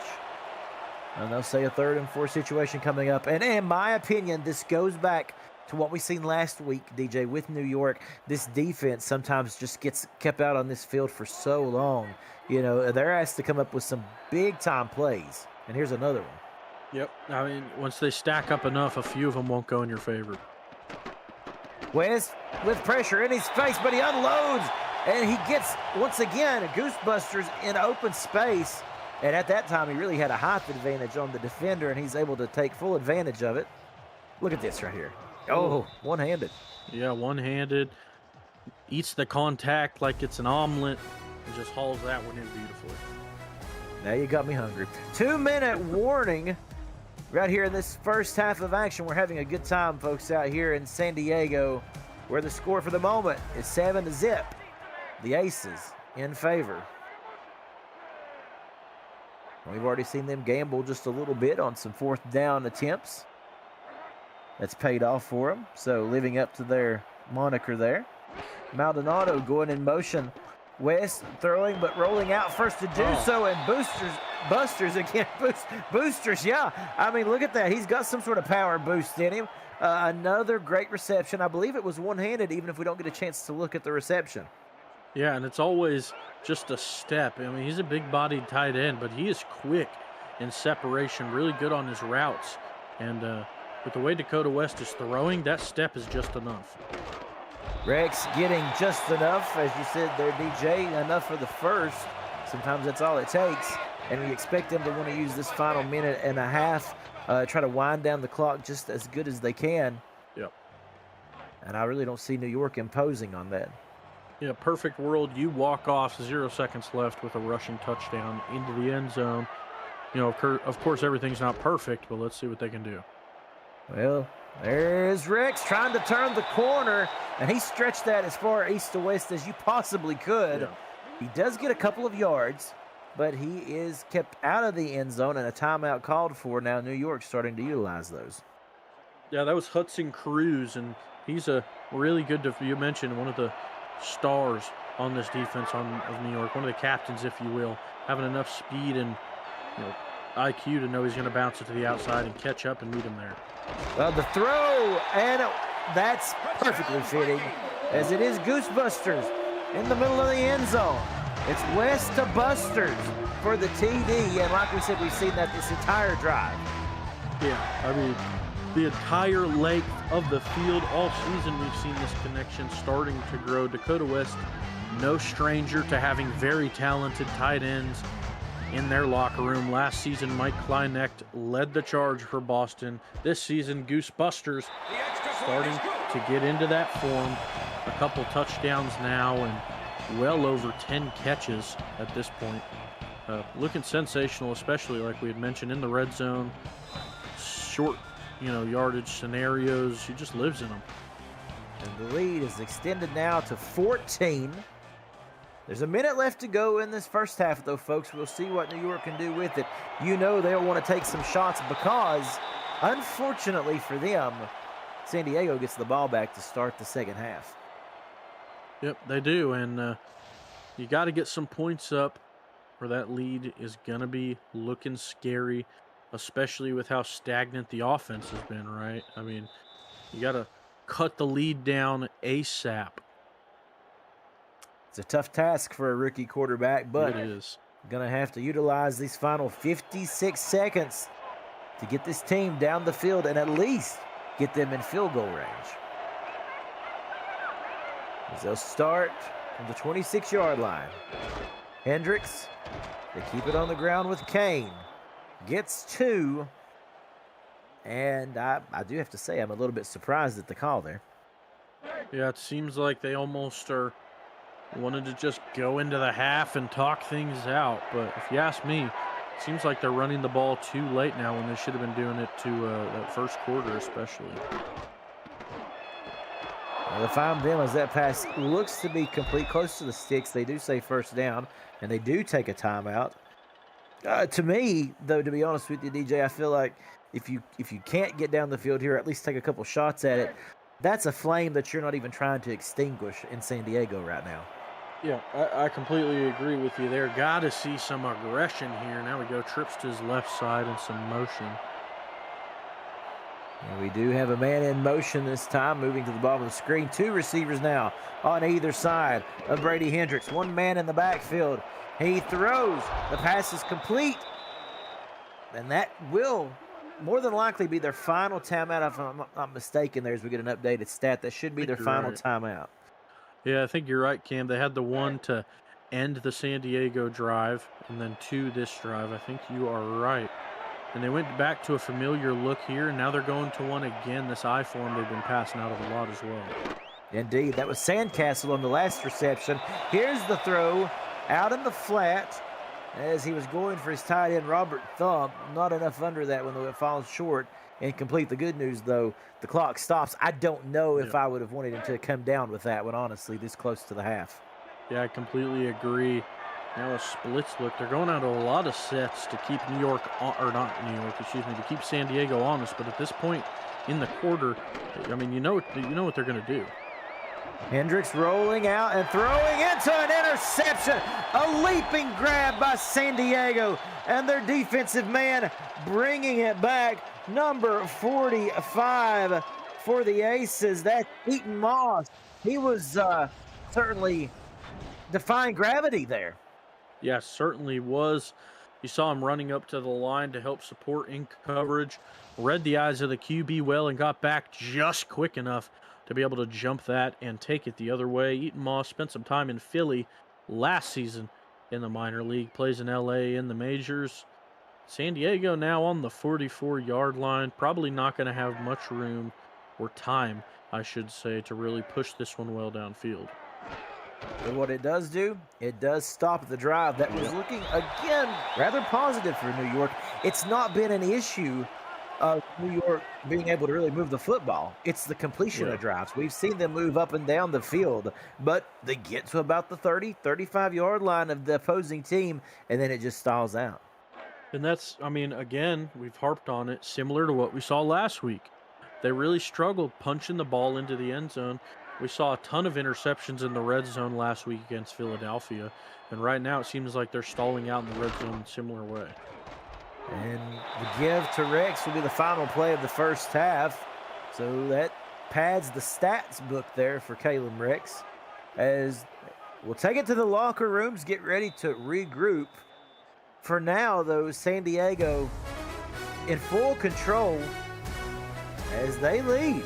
And they'll say a 3rd and 4 situation coming up. And in my opinion, this goes back to what we seen last week, DJ, with New York. This defense sometimes just gets kept out on this field for so long. You know, they're asked to come up with some big-time plays. And here's another one. Yep. I mean, once they stack up enough, a few of them won't go in your favor. West with pressure in his face, but he unloads. And he gets, once again, a Goosebusters in open space. And at that time, he really had a height advantage on the defender, and he's able to take full advantage of it. Look at this right here. Oh, one-handed. Yeah, one-handed. Eats the contact like it's an omelet and just hauls that one in beautifully. Now you got me hungry. 2-minute warning right here in this first half of action. We're having a good time, folks, out here in San Diego, where the score for the moment is 7-0. The Aces in favor. We've already seen them gamble just a little bit on some 4th down attempts. That's paid off for them. So living up to their moniker there. Maldonado going in motion. West throwing but rolling out first to do so. And Busters again. Boosters, yeah. I mean, look at that. He's got some sort of power boost in him. Another great reception. I believe it was one-handed, even if we don't get a chance to look at the reception. Yeah, and it's always just a step. I mean, he's a big-bodied tight end, but he is quick in separation, really good on his routes. And with the way Dakota West is throwing, that step is just enough. Rex getting just enough, as you said there, DJ, enough for the first. Sometimes that's all it takes. And we expect them to want to use this final minute and a half, try to wind down the clock just as good as they can. Yep. And I really don't see New York imposing on that. Yeah, perfect world. You walk off, 0 seconds left with a rushing touchdown into the end zone. You know, of course, everything's not perfect, but let's see what they can do. Well, there's Rex trying to turn the corner, and he stretched that as far east to west as you possibly could. Yeah. He does get a couple of yards, but he is kept out of the end zone, and a timeout called for. Now New York's starting to utilize those. Yeah, that was Hudson Cruz, and He's a really good, you mentioned one of the stars on this defense of New York, one of the captains, if you will, having enough speed and IQ to know he's going to bounce it to the outside and catch up and meet him there. Well, the throw, and that's perfectly fitting, as it is Goosebusters in the middle of the end zone. It's West to Busters for the TD, and like we said, we've seen that this entire drive. Yeah, I mean, the entire length of the field all season, we've seen this connection starting to grow. Dakota West, no stranger to having very talented tight ends in their locker room. Last season, Mike Kleinecht led the charge for Boston. This season, Goosebusters starting to get into that form. A couple touchdowns now and well over 10 catches at this point. Looking sensational, especially like we had mentioned in the red zone. Short, yardage scenarios. He just lives in them. And the lead is extended now to 14. There's a minute left to go in this first half, though, folks. We'll see what New York can do with it. They'll want to take some shots because, unfortunately for them, San Diego gets the ball back to start the second half. Yep, they do, and you got to get some points up, or that lead is going to be looking scary, especially with how stagnant the offense has been, right? I mean, you got to cut the lead down ASAP. It's a tough task for a rookie quarterback, but it is going to have to utilize these final 56 seconds to get this team down the field and at least get them in field goal range. As they'll start from the 26-yard line. Hendricks, they keep it on the ground with Kane. Gets 2. And I do have to say, I'm a little bit surprised at the call there. Yeah, it seems like they almost wanted to just go into the half and talk things out. But if you ask me, it seems like they're running the ball too late now when they should have been doing it to that first quarter especially. Well, if I'm them, as that pass looks to be complete close to the sticks, they do say first down, and they do take a timeout. To me, though, to be honest with you, DJ, I feel like if you can't get down the field here, at least take a couple shots at it, that's a flame that you're not even trying to extinguish in San Diego right now. Yeah, I completely agree with you there. Got to see some aggression here. Now we go trips to his left side and some motion. And we do have a man in motion this time, moving to the bottom of the screen. 2 receivers now on either side of Brady Hendricks. 1 man in the backfield. He throws. The pass is complete. And that will more than likely be their final timeout, if I'm not mistaken. There, as we get an updated stat, that should be their final timeout. Yeah, I think you're right, Cam. They had the one to end the San Diego drive and then 2 this drive. I think you are right. And they went back to a familiar look here, and now they're going to one again. This I form they've been passing out of a lot as well. Indeed. That was Sandcastle on the last reception. Here's the throw out in the flat as he was going for his tight end, Robert Thumb. Not enough under that when it falls short. Incomplete. The good news, though, the clock stops. I don't know if I would have wanted him to come down with that one, honestly, this close to the half. Yeah, I completely agree. Now a splits look. They're going out of a lot of sets to keep New York, or not New York, excuse me, to keep San Diego honest. But at this point in the quarter, I mean, you know what they're going to do. Hendricks rolling out and throwing into an interception. A leaping grab by San Diego, and their defensive man bringing it back. Number 45 for the Aces. That's Eaton Moss. He was certainly defying gravity there. Yeah, certainly was. You saw him running up to the line to help support in coverage. Read the eyes of the QB well and got back just quick enough to be able to jump that and take it the other way. Eaton Moss spent some time in Philly last season in the minor league, plays in LA in the majors. San Diego now on the 44-yard line, probably not going to have much room or time, I should say, to really push this one well downfield. But what it does do, it does stop the drive that was looking, again, rather positive for New York. It's not been an issue of New York being able to really move the football. It's the completion of drives. We've seen them move up and down the field, but they get to about the 30, 35-yard line of the opposing team, and then it just stalls out. And that's, I mean, again, we've harped on it, similar to what we saw last week. they really struggled punching the ball into the end zone. We saw a ton of interceptions in the red zone last week against Philadelphia, and right now it seems like they're stalling out in the red zone in a similar way. And the give to Rex will be the final play of the first half. So that pads the stats book there for Caleb Rex. As we'll take it to the locker rooms, get ready to regroup. For now, though, San Diego in full control as they lead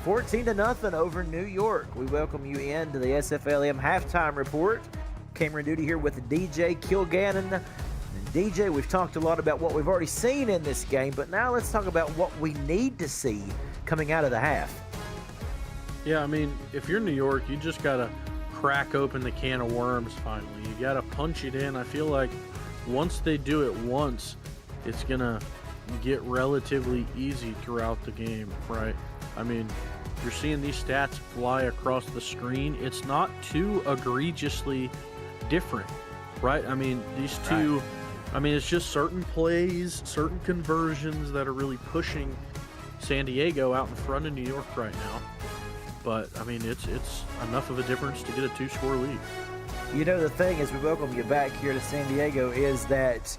14-0 over New York. We welcome you into the SFLm halftime report. Cameron Duty here with DJ Kilgannon. And DJ, we've talked a lot about what we've already seen in this game, but now let's talk about what we need to see coming out of the half. Yeah, I mean, if you're New York, you just got to crack open the can of worms finally. You got to punch it in. I feel like once they do it once, it's going to get relatively easy throughout the game, right? I mean, you're seeing these stats fly across the screen. It's not too egregiously different, right? I mean, these two, right. I mean, it's just certain plays, certain conversions that are really pushing San Diego out in front of New York right now. But, I mean, it's enough of a difference to get a 2-score lead. You know, the thing is, we welcome you back here to San Diego, is that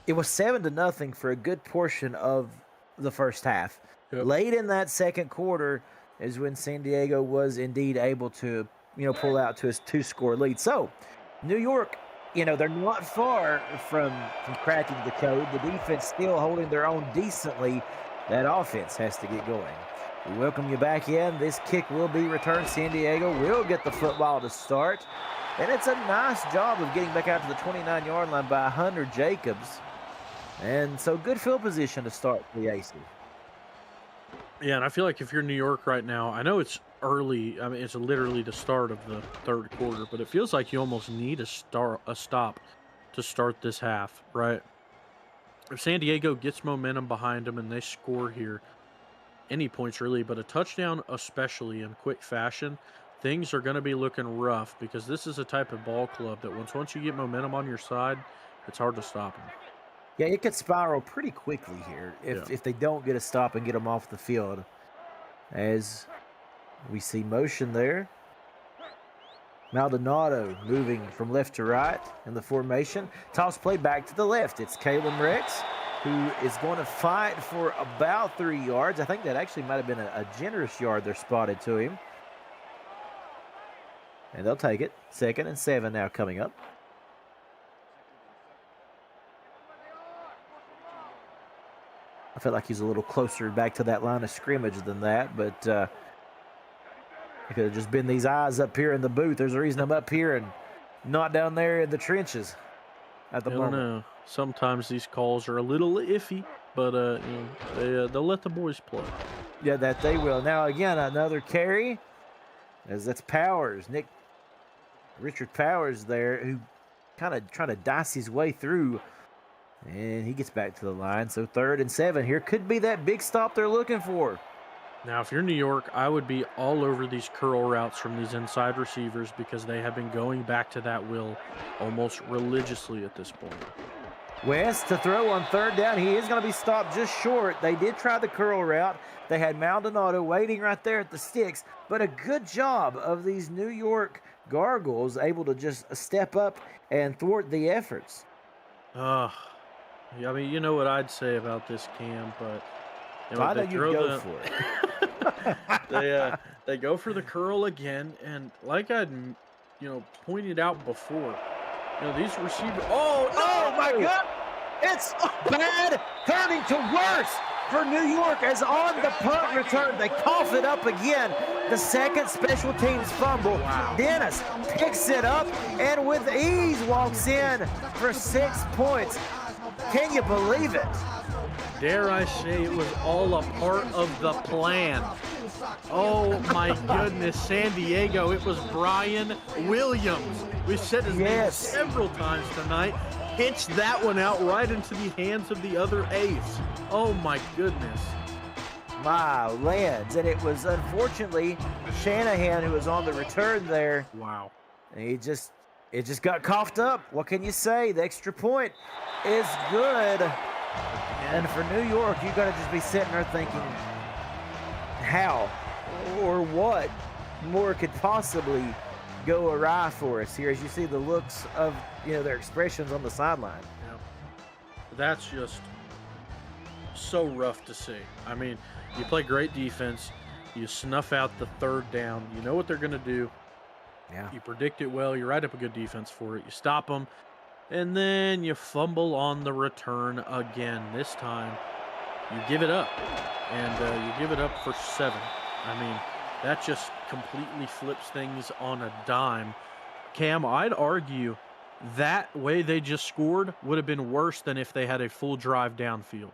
it was 7-0 for a good portion of the first half. Yep. Late in that second quarter is when San Diego was indeed able to, pull out to his 2-score lead. So, New York, they're not far from cracking the code. The defense still holding their own decently. That offense has to get going. We welcome you back in. This kick will be returned. San Diego will get the football to start. And it's a nice job of getting back out to the 29-yard line by Hunter Jacobs. And so good field position to start for the Aces. Yeah, and I feel like if you're New York right now, I know it's early. I mean, it's literally the start of the third quarter, but it feels like you almost need a stop to start this half, right? If San Diego gets momentum behind them and they score here, any points really, but a touchdown especially in quick fashion, things are going to be looking rough because this is a type of ball club that once you get momentum on your side, it's hard to stop them. Yeah, it could spiral pretty quickly here if they don't get a stop and get them off the field. As we see motion there. Maldonado moving from left to right in the formation. Toss play back to the left. It's Caleb Rex, who is going to fight for about 3 yards. I think that actually might have been a generous yard they're spotted to him. And they'll take it. 2nd and 7 now coming up. I feel like he's a little closer back to that line of scrimmage than that, but it could have just been these eyes up here in the booth. There's a reason I'm up here and not down there in the trenches at the moment. I don't know. Sometimes these calls are a little iffy, but they'll let the boys play. Yeah, that they will. Now, again, another carry, as that's Powers. Richard Powers there, who kind of trying to dice his way through. And he gets back to the line. So 3rd and 7 here. Could be that big stop they're looking for. Now, if you're New York, I would be all over these curl routes from these inside receivers because they have been going back to that will almost religiously at this point. West to throw on 3rd down. He is going to be stopped just short. They did try the curl route. They had Maldonado waiting right there at the sticks. But a good job of these New York Gargoyles able to just step up and thwart the efforts. Yeah, I mean, you know what I'd say about this, Cam, but I know you'd go for it. They go for the curl again, and like I'd pointed out before, these receivers. Oh my God! It's bad, turning to worse for New York as on the punt return they cough it up again. The second special teams fumble. Wow. Dennis picks it up and with ease walks in for 6 points. Can you believe it? Dare I say it was all a part of the plan. Oh my goodness, San Diego, it was Brian Williams. We said his name several times tonight. Pitched that one out right into the hands of the other ace. Oh my goodness. My lands. And it was unfortunately Shanahan who was on the return there. Wow. And it just got coughed up. What can you say? The extra point is good. And for New York, you got to just be sitting there thinking, how or what more could possibly go awry for us here as you see the looks of, their expressions on the sideline. Yeah. That's just so rough to see. I mean, you play great defense, you snuff out the third down, you know what they're going to do. Yeah. You predict it well, you write up a good defense for it, you stop them, and then you fumble on the return again. This time, you give it up, and you give it up for 7. I mean, that just completely flips things on a dime. Cam, I'd argue that way they just scored would have been worse than if they had a full drive downfield.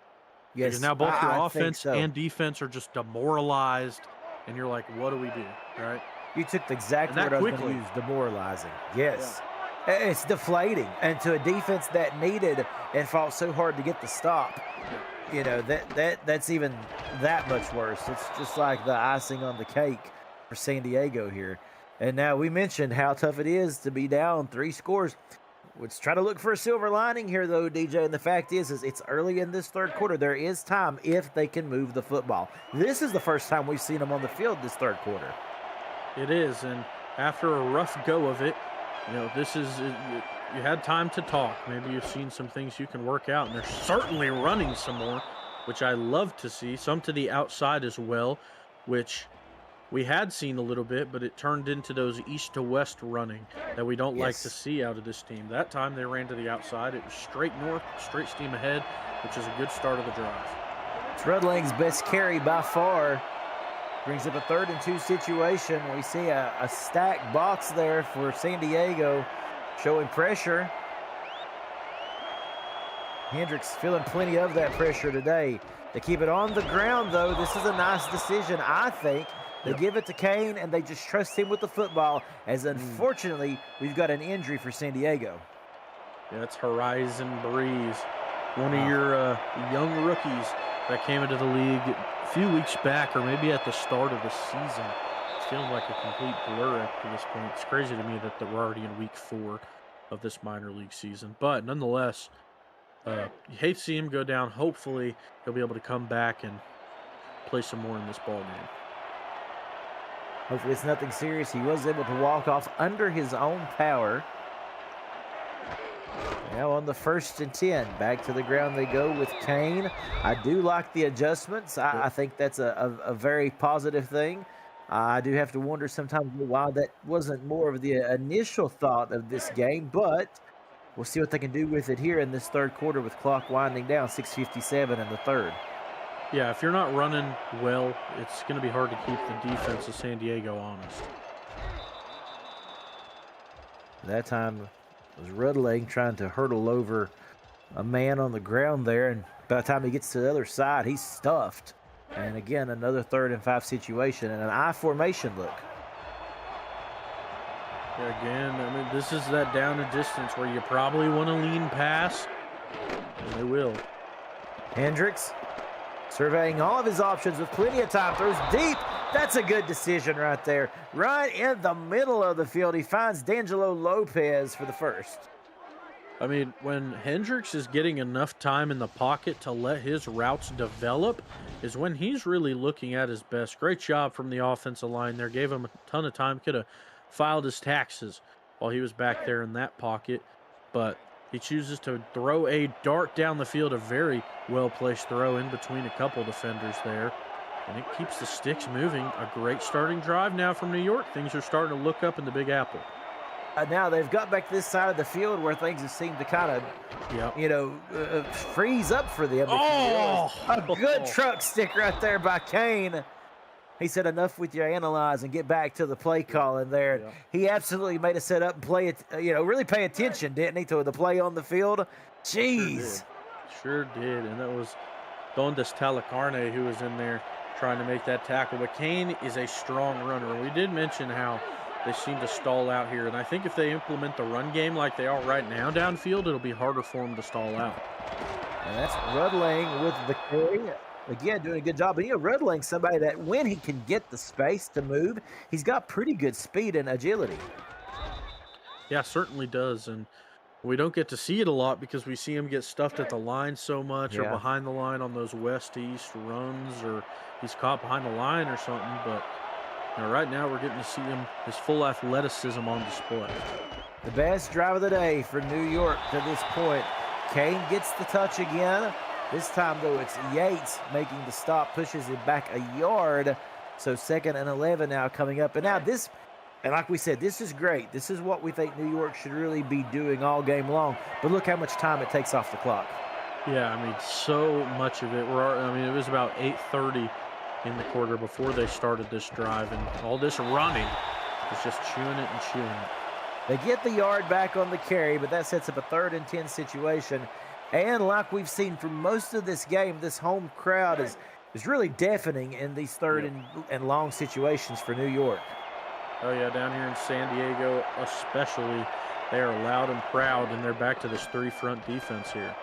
Yes, because now both your I offense think so. and defense are just demoralized, and you're like, what do we do, right? You took the exact word I was going to use, demoralizing. Yes. Yeah. It's deflating. And to a defense that needed and fought so hard to get the stop, that's even that much worse. It's just like the icing on the cake for San Diego here. And now we mentioned how tough it is to be down 3 scores. Let's try to look for a silver lining here, though, DJ. And the fact is it's early in this third quarter. There is time if they can move the football. This is the first time we've seen them on the field this third quarter. It is, and after a rough go of it, this is you had time to talk. Maybe you've seen some things you can work out, and they're certainly running some more, which I love to see. Some to the outside as well, which we had seen a little bit, but it turned into those east to west running that we don't like to see out of this team. That time they ran to the outside. It was straight north, straight steam ahead, which is a good start of the drive. It's Rudling's best carry by far. Brings up a 3rd and 2 situation. We see a stacked box there for San Diego, showing pressure. Hendricks feeling plenty of that pressure today. They keep it on the ground, though. This is a nice decision, I think. They give it to Kane, and they just trust him with the football, as unfortunately, we've got an injury for San Diego. Yeah, it's Horizon Breeze, one of your young rookies that came into the league a few weeks back, or maybe at the start of the season. It's feeling like a complete blur up to this point. It's crazy to me that we're already in week 4 of this minor league season. But nonetheless, you hate to see him go down. Hopefully, he'll be able to come back and play some more in this ball game. Hopefully it's nothing serious. He was able to walk off under his own power. Now on the 1st and 10, back to the ground they go with Kane. I do like the adjustments. I think that's a very positive thing. I do have to wonder sometimes why that wasn't more of the initial thought of this game, but we'll see what they can do with it here in this third quarter with clock winding down, 6:57 in the third. Yeah, if you're not running well, it's going to be hard to keep the defense of San Diego honest. That time it was Rudling trying to hurdle over a man on the ground there, and by the time he gets to the other side, he's stuffed. And again, another 3rd and 5 situation and an I formation look. Yeah, again, I mean, this is that down and distance where you probably want to lean pass, and they will. Hendricks surveying all of his options with plenty of time, throws deep. That's a good decision right there. Right in the middle of the field, he finds D'Angelo Lopez for the first. I mean, when Hendricks is getting enough time in the pocket to let his routes develop is when he's really looking at his best. Great job from the offensive line there. Gave him a ton of time. Could have filed his taxes while he was back there in that pocket. But he chooses to throw a dart down the field, a very well-placed throw in between a couple defenders there. And it keeps the sticks moving. A great starting drive now from New York. Things are starting to look up in the Big Apple. Now they've got back to this side of the field where things have seemed to kind of, freeze up for them. A good truck stick right there by Kane. He said, enough with your analyze and get back to the play calling there. Yeah. He absolutely made us set up and play it, really pay attention, didn't he, to the play on the field? Jeez. Sure did. And that was Dondes Talacarne who was in there trying to make that tackle. But Kane is a strong runner. We did mention how they seem to stall out here. And I think if they implement the run game like they are right now downfield, it'll be harder for them to stall out. And that's Rudling with the carry. Again, doing a good job. But, Rudling's somebody that when he can get the space to move, he's got pretty good speed and agility. Yeah, certainly does. And We don't get to see it a lot because we see him get stuffed at the line so much or Yeah. behind the line on those west-east runs, or he's caught behind the line or something. But right now we're getting to see his full athleticism on display. The best drive of the day for New York to this point. Kane gets the touch again. This time, though, it's Yates making the stop, pushes it back a yard. So 2nd and 11 now coming up. And now this, and like we said, this is great. This is what we think New York should really be doing all game long. But look how much time it takes off the clock. Yeah, I mean, so much of it. It was about 8:30 in the quarter before they started this drive, and all this running was just chewing it and chewing it. They get the yard back on the carry, but that sets up a 3rd and 10 situation. And like we've seen for most of this game, this home crowd is really deafening in these 3rd and long situations for New York. Oh, yeah, down here in San Diego especially, they are loud and proud, and they're back to this 3-front defense here.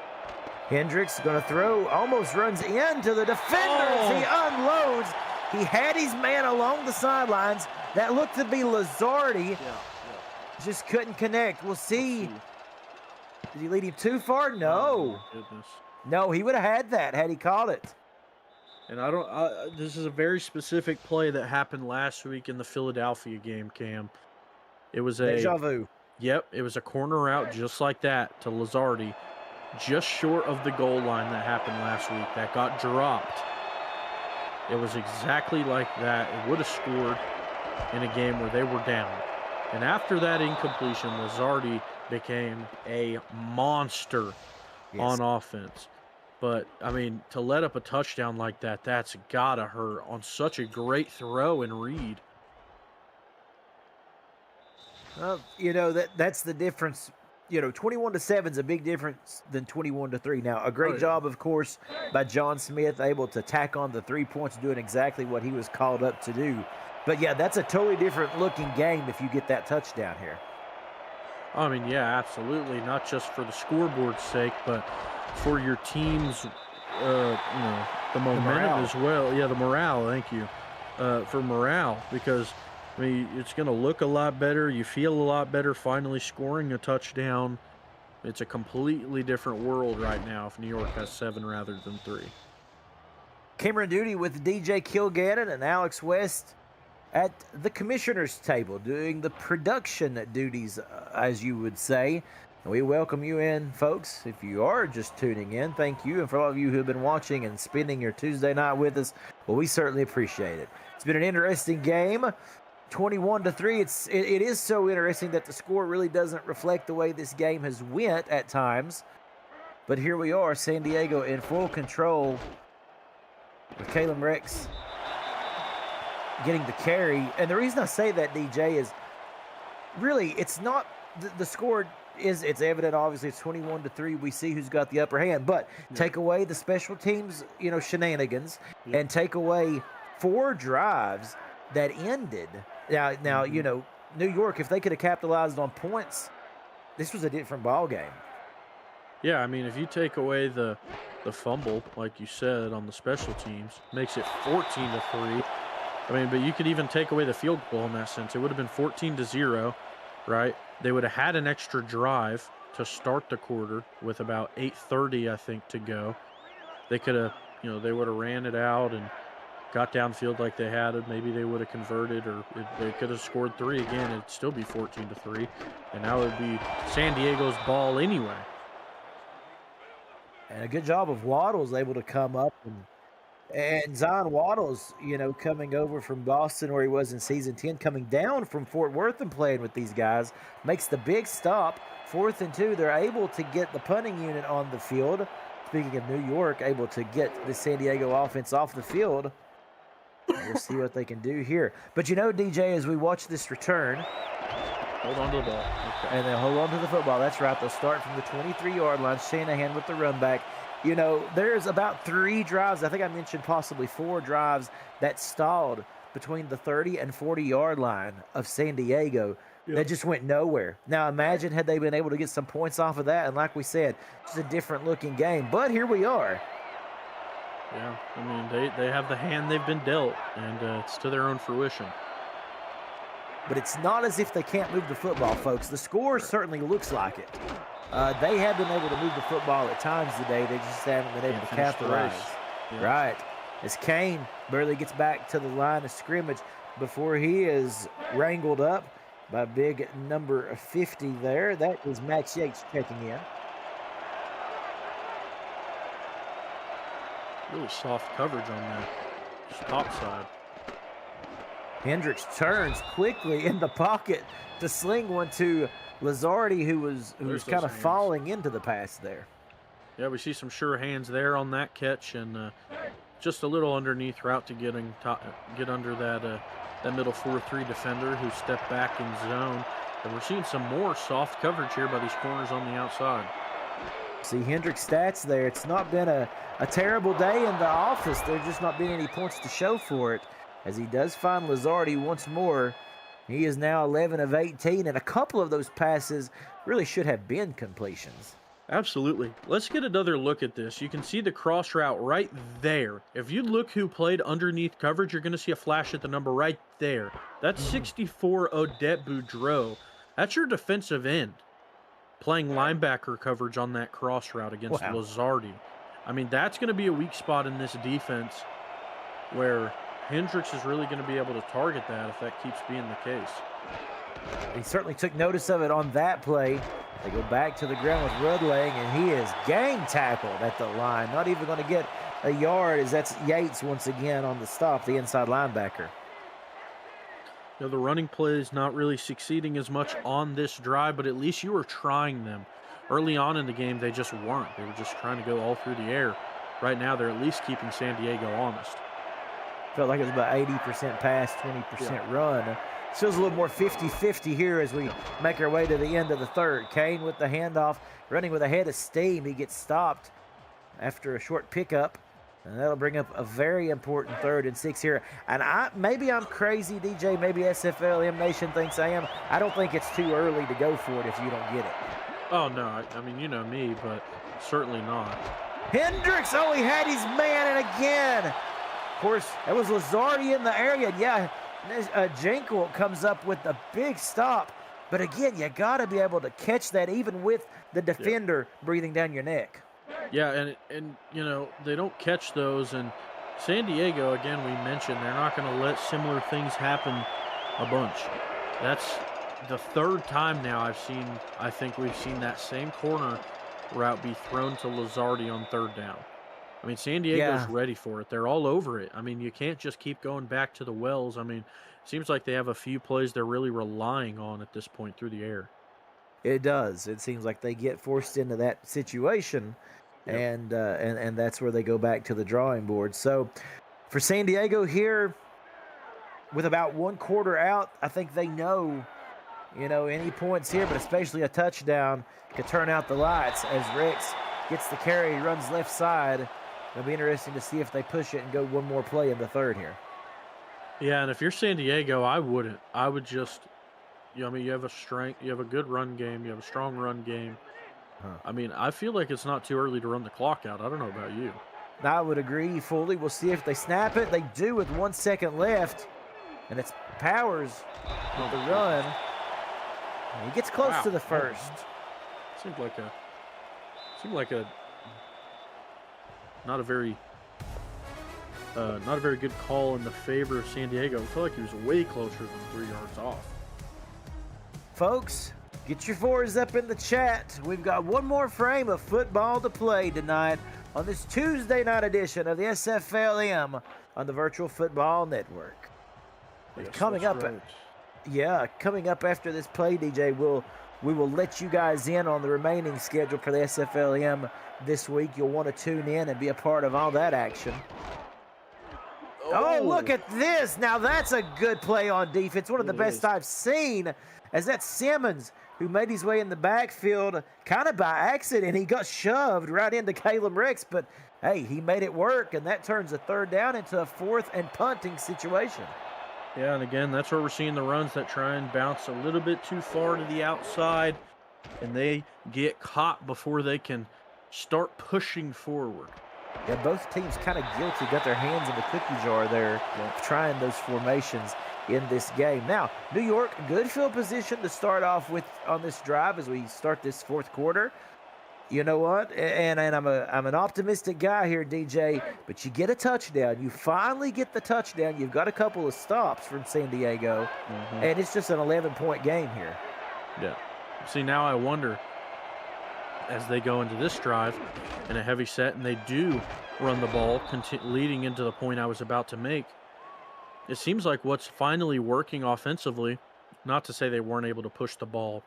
Hendricks going to throw, almost runs into the defenders. He unloads. He had his man along the sidelines. That looked to be Lazardi. Just couldn't connect. We'll see. Did he lead him too far? No. Oh, goodness. No, he would have had that had he caught it. And this is a very specific play that happened last week in the Philadelphia game, Cam. It was Deja vu. Yep, it was a corner route just like that to Lazardi, just short of the goal line that happened last week. That got dropped. It was exactly like that. It would have scored in a game where they were down. And after that incompletion, Lazardi became a monster on offense. But, I mean, to let up a touchdown like that, that's got to hurt on such a great throw and read. Well, that's the difference. 21-7 is a big difference than 21-3. Now, a great job, of course, by John Smith, able to tack on the 3 points, doing exactly what he was called up to do. But, yeah, that's a totally different looking game if you get that touchdown here. I mean, yeah, absolutely. Not just for the scoreboard's sake, but for your team's, the momentum as well. Yeah, the morale, thank you. For morale, because, I mean, it's going to look a lot better. You feel a lot better finally scoring a touchdown. It's a completely different world right now if New York has 7 rather than 3. Cameron Duty with DJ Kilgannon and Alex West at the commissioner's table doing the production duties, as you would say. And we welcome you in, folks. If you are just tuning in, thank you. And for all of you who have been watching and spending your Tuesday night with us, well, we certainly appreciate it. It's been an interesting game. 21-3. It is so interesting that the score really doesn't reflect the way this game has went at times. But here we are, San Diego in full control with Kalen Rex getting the carry. And the reason I say that, DJ, is really it's not the score is, it's evident, obviously it's 21-3. We see who's got the upper hand, but take away the special teams, shenanigans, and take away 4 drives that ended. Now, New York, if they could have capitalized on points, this was a different ball game. Yeah, I mean, if you take away the fumble, like you said, on the special teams, makes it 14-3. I mean, but you could even take away the field goal in that sense. It would have been 14-0, right? They would have had an extra drive to start the quarter with about 8:30, I think, to go. They could have, they would have ran it out and got downfield like they had it. Maybe they would have converted, or they could have scored 3 again. It'd still be 14-3, and now it would be San Diego's ball anyway. And a good job of Waddles able to come up and Zion Waddles, coming over from Boston where he was in season 10, coming down from Fort Worth and playing with these guys, makes the big stop. 4th and 2, they're able to get the punting unit on the field. Speaking of New York, able to get the San Diego offense off the field. We'll see what they can do here. But DJ, as we watch this return, hold on to the ball. Okay. And they'll hold on to the football. That's right. They'll start from the 23-yard line. Shanahan with the run back. There's about 3 drives, I think I mentioned possibly 4 drives that stalled between the 30 and 40-yard line of San Diego that just went nowhere. Now, imagine had they been able to get some points off of that, and like we said, just a different-looking game. But here we are. Yeah, I mean, they have the hand they've been dealt, and it's to their own fruition. but it's not as if they can't move the football, folks. The score certainly looks like it. They have been able to move the football at times today. They just haven't been able to capitalize. Yeah. Right. As Kane barely gets back to the line of scrimmage before he is wrangled up by big number 50 there. That is Max Yates checking in. Really soft coverage on that top side. Hendricks turns quickly in the pocket to sling one to Lazardi, who was kind of falling into the pass there. Yeah, we see some sure hands there on that catch, and just a little underneath route to get under that middle 4-3 defender who stepped back in zone. And we're seeing some more soft coverage here by these corners on the outside. See Hendricks' stats there. It's not been a terrible day in the office. There's just not been any points to show for it, as he does find Lazardi once more. He is now 11 of 18, and a couple of those passes really should have been completions. Absolutely. Let's get another look at this. You can see the cross route right there. If you look who played underneath coverage, you're going to see a flash at the number right there. That's 64 Odette Boudreau. That's your defensive end playing linebacker coverage on that cross route against Lazardi. I mean, that's going to be a weak spot in this defense where Hendricks is really going to be able to target that if that keeps being the case. He certainly took notice of it on that play. They go back to the ground with Rudlang, and he is gang tackled at the line. Not even going to get a yard, as that's Yates once again on the stop, the inside linebacker. You know, the running play is not really succeeding as much on this drive, but at least you were trying them. Early on in the game, they just weren't. They were just trying to go all through the air. Right now, they're at least keeping San Diego honest. Felt like it was about 80% pass, 20% run. Feels a little more 50-50 here as we make our way to the end of the third. Kane with the handoff, running with a head of steam. He gets stopped after a short pickup, and that'll bring up a very important 3rd and 6 here. And maybe I'm crazy, DJ. Maybe SFLm Nation thinks I am. I don't think it's too early to go for it if you don't get it. Oh, no. I mean, you know me, but certainly not. Hendricks, oh, he had his man, and again. Of course, that was Lazardi in the area. Yeah, Jenkel comes up with a big stop. But again, you got to be able to catch that even with the defender breathing down your neck. Yeah, and you know, they don't catch those. And San Diego, again, we mentioned, they're not going to let similar things happen a bunch. That's the 3rd time now I think we've seen that same corner route be thrown to Lazardi on 3rd down. I mean, San Diego's ready for it. They're all over it. I mean, you can't just keep going back to the wells. I mean, it seems like they have a few plays they're really relying on at this point through the air. It does. It seems like they get forced into that situation, and that's where they go back to the drawing board. So for San Diego here, with about 1 quarter out, I think they know, any points here, but especially a touchdown could turn out the lights as Rex gets the carry, runs left side. It'll be interesting to see if they push it and go one more play in the 3rd here. Yeah, and if you're San Diego, I wouldn't. I would just, you have a good run game, you have a strong run game. I mean, I feel like it's not too early to run the clock out. I don't know about you. I would agree fully. We'll see if they snap it. They do with 1 second left, and it's Powers with the run. He gets close to the first. Seemed like a not a very good call in the favor of San Diego. I feel like he was way closer than 3 yards off. Folks, get your 4s up in the chat. We've got one more frame of football to play tonight on this Tuesday night edition of the SFLm on the Virtual Football Network. Yes, coming up after this play, DJ, we will let you guys in on the remaining schedule for the SFLm this week. You'll want to tune in and be a part of all that action. Oh, look at this. Now that's a good play on defense. One of the best I've seen, as that's Simmons, who made his way in the backfield kind of by accident. He got shoved right into Caleb Rex, but hey, he made it work, and that turns a 3rd down into a 4th and punting situation. Yeah, and again, that's where we're seeing the runs that try and bounce a little bit too far to the outside, and they get caught before they can start pushing forward. Yeah, both teams kind of guilty, got their hands in the cookie jar there, trying those formations. in this game. Now, New York, good field position to start off with on this drive as we start this fourth quarter. You know what? And I'm an optimistic guy here, DJ, but you get a touchdown. You finally get the touchdown. You've got a couple of stops from San Diego, and it's just an 11-point game here. Yeah. See, now I wonder, as they go into this drive in a heavy set, and they do run the ball, leading into the point I was about to make, it seems like what's finally working offensively, not to say they weren't able to push the ball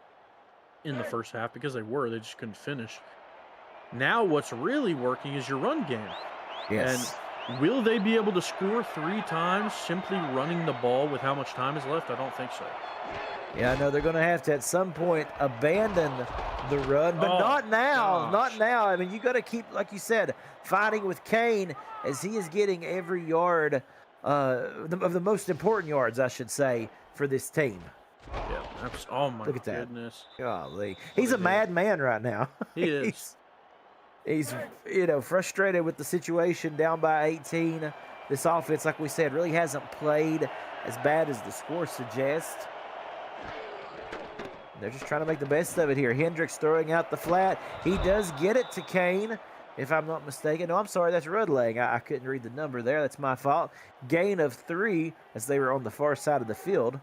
in the first half, because they just couldn't finish. Now what's really working is your run game. Yes. And will they be able to score 3 times simply running the ball with how much time is left? I don't think so. Yeah, I know they're going to have to at some point abandon the run, but not now. Not now. I mean, you got to keep, like you said, fighting with Kane as he is getting every yard of the most important yards, I should say, for this team. Yeah, oh my Look at goodness. That. Golly. He's a madman right now. He is. he's frustrated with the situation, down by 18. This offense, like we said, really hasn't played as bad as the score suggests. They're just trying to make the best of it here. Hendricks throwing out the flat. He does get it to Kane, if I'm not mistaken. No, I'm sorry, that's Rudlang. I couldn't read the number there. That's my fault. Gain of 3 as they were on the far side of the field.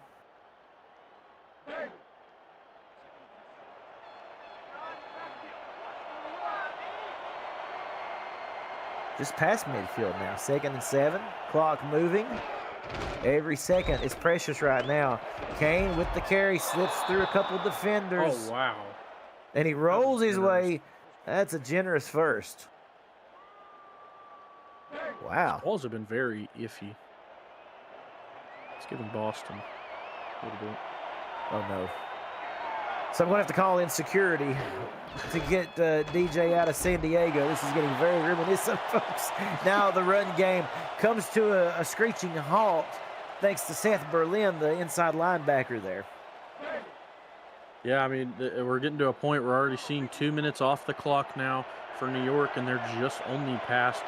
Just past midfield now. 2nd and 7. Clock moving. Every second is precious right now. Kane with the carry slips through a couple defenders. Oh, wow. And he rolls his way. That's a generous first. Wow. Balls have been very iffy. It's giving Boston a little bit. Oh, no. So I'm going to have to call in security to get DJ out of San Diego. This is getting very reminiscent, folks. Now the run game comes to a screeching halt thanks to Seth Berlin, the inside linebacker there. Yeah, I mean, we're getting to a point we're already seeing 2 minutes off the clock now for New York, and they're just only past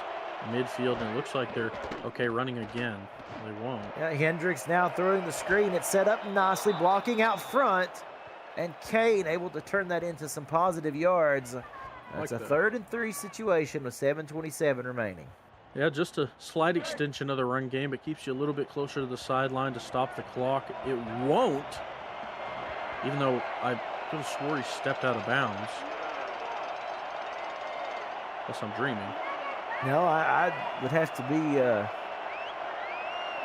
midfield, and it looks like they're okay running again. They won't. Yeah, Hendricks now throwing the screen. It's set up nicely, blocking out front. And Kane able to turn that into some positive yards. That's a 3rd and 3 situation with 7:27 remaining. Yeah, just a slight extension of the run game. It keeps you a little bit closer to the sideline to stop the clock. It won't, even though I could have swore he stepped out of bounds. Unless I'm dreaming. No, I would have to be...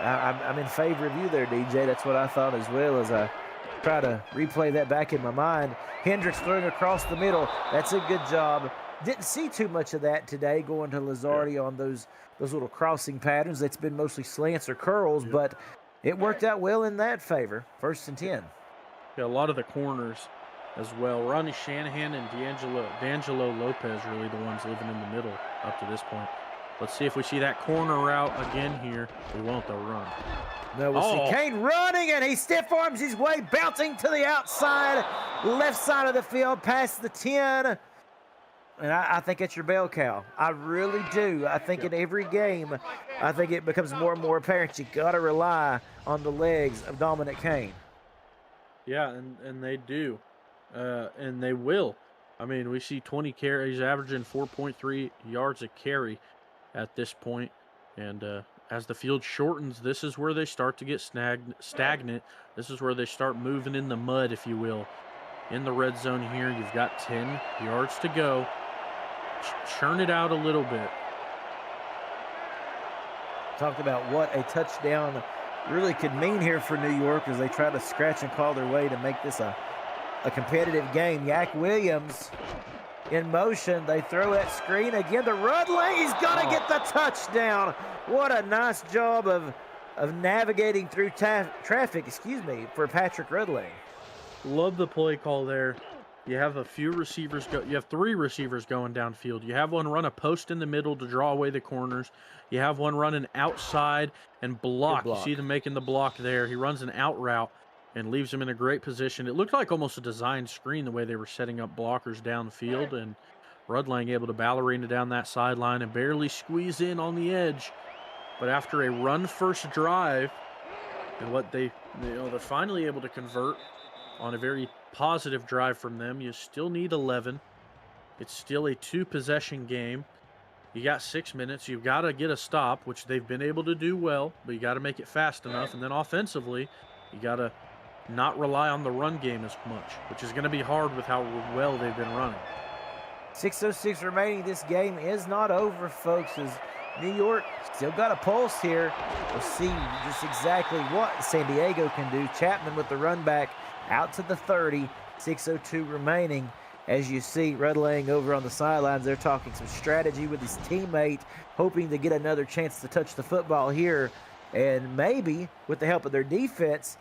I'm in favor of you there, DJ. That's what I thought as well, as I try to replay that back in my mind. Hendricks throwing across the middle. That's a good job. Didn't see too much of that today going to Lazardi on those little crossing patterns. That's been mostly slants or curls, but it worked out well in that favor. 1st and 10. Yeah, a lot of the corners as well. Ronnie Shanahan and D'Angelo Lopez really the ones living in the middle up to this point. Let's see if we see that corner route again here. We won't, they'll run. No, we'll see Kane running, and he stiff arms his way, bouncing to the outside, left side of the field, past the 10. And I think it's your bell cow. I really do. I think in every game, I think it becomes more and more apparent you got to rely on the legs of Dominic Kane. Yeah, and they do. And they will. I mean, we see 20 carries, averaging 4.3 yards a carry at this point. And as the field shortens, this is where they start to get stagnant. This is where they start moving in the mud, if you will. In the red zone here, you've got 10 yards to go. Churn it out a little bit. Talked about what a touchdown really could mean here for New York as they try to scratch and claw their way to make this a competitive game. Yak Williams in motion. They throw that screen again to Rudley. He's got to get the touchdown. What a nice job of navigating through traffic, for Patrick Rudley. Love the play call there. You have a few receivers you have 3 receivers going downfield. You have one run a post in the middle to draw away the corners. You have one running outside and block. You see them making the block there. He runs an out route and leaves him in a great position. It looked like almost a designed screen the way they were setting up blockers downfield, and Rudlang able to ballerina down that sideline and barely squeeze in on the edge. But after a run-first drive, And what they're finally able to convert on a very positive drive from them. You still need 11. It's still a 2-possession game. You got 6 minutes. You've got to get a stop, which they've been able to do well, but you got to make it fast enough. And then offensively, you got to not rely on the run game as much, which is going to be hard with how well they've been running. 6:06 remaining. This game is not over, folks, as New York still got a pulse here. We'll see just exactly what San Diego can do. Chapman with the run back out to the 30. 6:02 remaining. As you see, Rudlang over on the sidelines, they're talking some strategy with his teammate, hoping to get another chance to touch the football here, and maybe, with the help of their defense,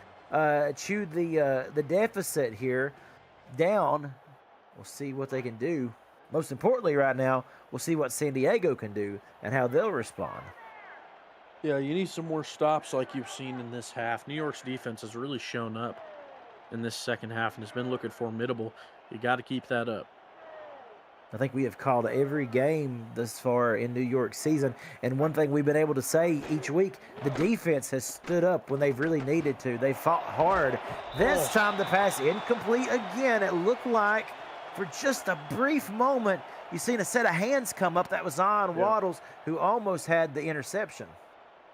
chew the deficit here down. We'll see what they can do. Most importantly right now, we'll see what San Diego can do and how they'll respond. Yeah, you need some more stops like you've seen in this half. New York's defense has really shown up in this second half and has been looking formidable. You got to keep that up. I think we have called every game thus far in New York's season, and one thing we've been able to say each week, the defense has stood up when they've really needed to. They fought hard. This time the pass incomplete again. It looked like for just a brief moment you seen a set of hands come up. That was on Waddles, who almost had the interception.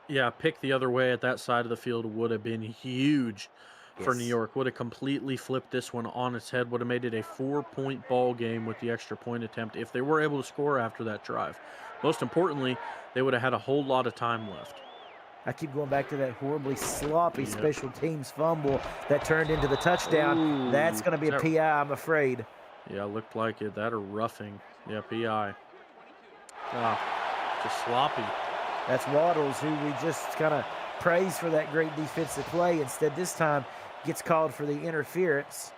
Yeah, pick the other way at that side of the field would have been huge for New York. Would have completely flipped this one on its head, would have made it a 4-point ball game with the extra point attempt if they were able to score after that drive. Most importantly, they would have had a whole lot of time left. I keep going back to that horribly sloppy special teams fumble that turned into the touchdown. Ooh, that's going to be a PI, I'm afraid. Yeah, looked like it. That or roughing. Yeah, PI. Just sloppy. That's Waddles, who we just kind of praised for that great defensive play. Instead, this time, gets called for the interference.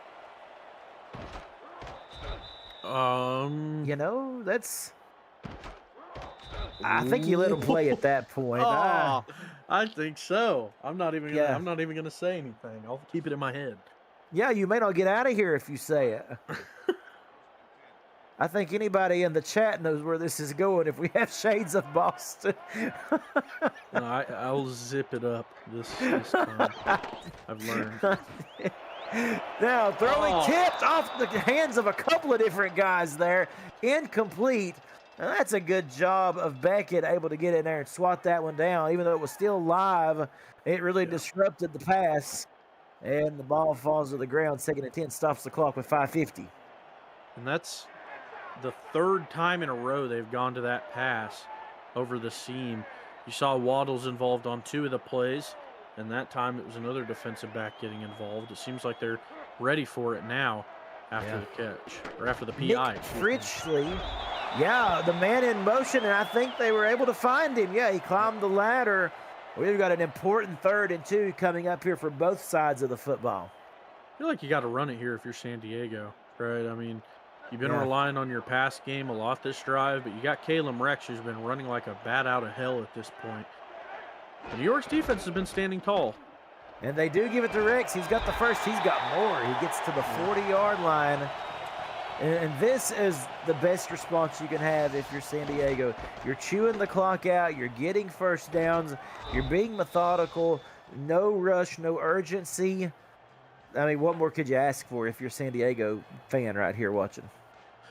You know, that's... I think you let him play at that point. I think so. I'm not even gonna say anything. I'll keep it in my head. Yeah, you may not get out of here if you say it. I think anybody in the chat knows where this is going if we have shades of Boston. No, I'll zip it up this time. I've learned. Now, throwing tipped off the hands of a couple of different guys there. Incomplete. Now, that's a good job of Beckett, able to get in there and swat that one down. Even though it was still live, it really disrupted the pass. And the ball falls to the ground. 2nd and 10 stops the clock with 5:50. And that's the third time in a row they've gone to that pass over the seam. You saw Waddles involved on 2 of the plays, and that time it was another defensive back getting involved. It seems like they're ready for it now after the catch, or after the PI. Nick Fritchley, the man in motion, and I think they were able to find him. Yeah, he climbed the ladder. We've got an important 3rd and 2 coming up here for both sides of the football. I feel like you got to run it here if you're San Diego, right? I mean, you've been relying on your pass game a lot this drive, but you got Caleb Rex, who's been running like a bat out of hell at this point. And New York's defense has been standing tall. And they do give it to Rex. He's got the first. He's got more. He gets to the 40-yard line. And this is the best response you can have if you're San Diego. You're chewing the clock out. You're getting first downs. You're being methodical. No rush, no urgency. I mean, what more could you ask for if you're a San Diego fan right here watching?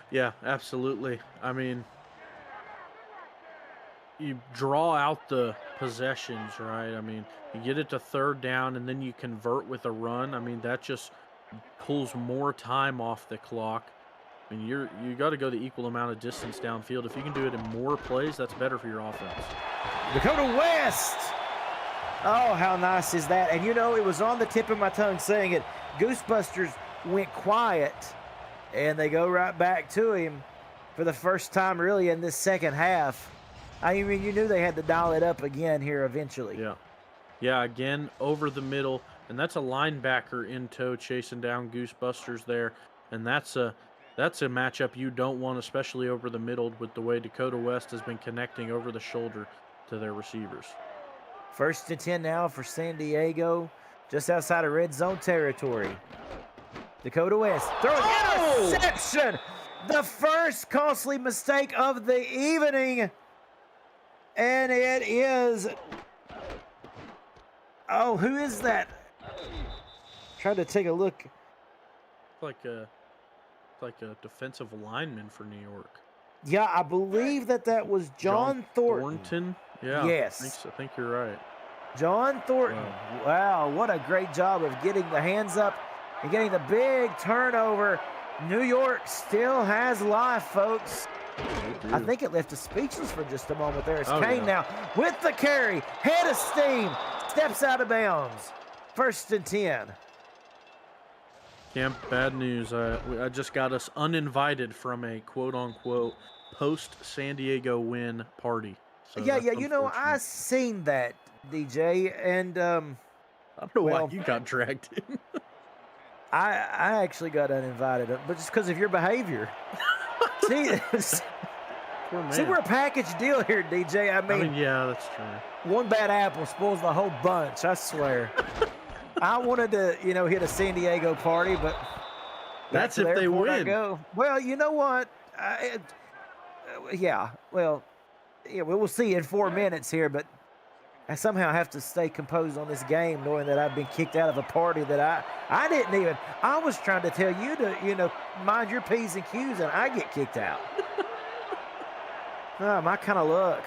Yeah, absolutely. I mean, you draw out the possessions, right? I mean, you get it to 3rd down, and then you convert with a run. I mean, that just pulls more time off the clock. I mean, you got to go the equal amount of distance downfield. If you can do it in more plays, that's better for your offense. Dakota West! Oh, how nice is that? And you know, it was on the tip of my tongue saying it. Goosebusters went quiet, and they go right back to him for the first time really in this second half. I mean, you knew they had to dial it up again here eventually. Yeah, again, over the middle, and that's a linebacker in tow chasing down Goosebusters there, and that's a matchup you don't want, especially over the middle with the way Dakota West has been connecting over the shoulder to their receivers. 1st and 10 now for San Diego, just outside of red zone territory. Dakota West throwing interception. The first costly mistake of the evening. And it is Oh, who is that? Trying to take a look. It's like a defensive lineman for New York. Yeah, I believe that was John Thornton. Yeah, Yes. I think you're right. John Thornton. Wow, what a great job of getting the hands up and getting the big turnover. New York still has life, folks. I think it left us speechless for just a moment there. It's Kane now with the carry, head of steam, steps out of bounds. 1st and 10. Cam, bad news. I just got us uninvited from a quote-unquote post-San Diego win party. So yeah, you know, I seen that, DJ, and I don't know why you got dragged in. I actually got uninvited, but just because of your behavior. See, we're a package deal here, DJ. I mean, yeah, that's true. One bad apple spoils the whole bunch, I swear. I wanted to, hit a San Diego party, but that's if they win. Well, you know what? We'll see in 4 minutes here, but I somehow have to stay composed on this game, knowing that I've been kicked out of a party that I didn't even. I was trying to tell you to, mind your P's and Q's, and I get kicked out. My kind of luck.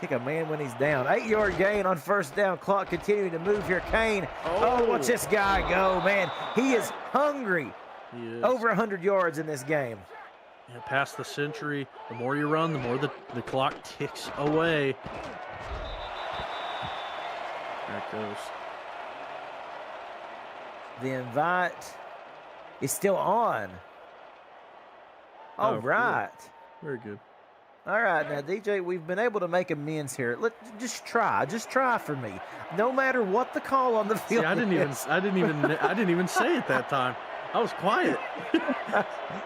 Kick a man when he's down. 8-yard gain on 1st down. Clock continuing to move here. Kane. Oh, watch this guy go, man. He is hungry. He is. Over 100 yards in this game. Yeah, past the century, the more you run, the more the clock ticks away. There it goes. The invite is still on. All right. Cool. Very good. All right, now DJ, we've been able to make amends here. Just try for me. No matter what the call on the field. See, I didn't even say it that time. I was quiet.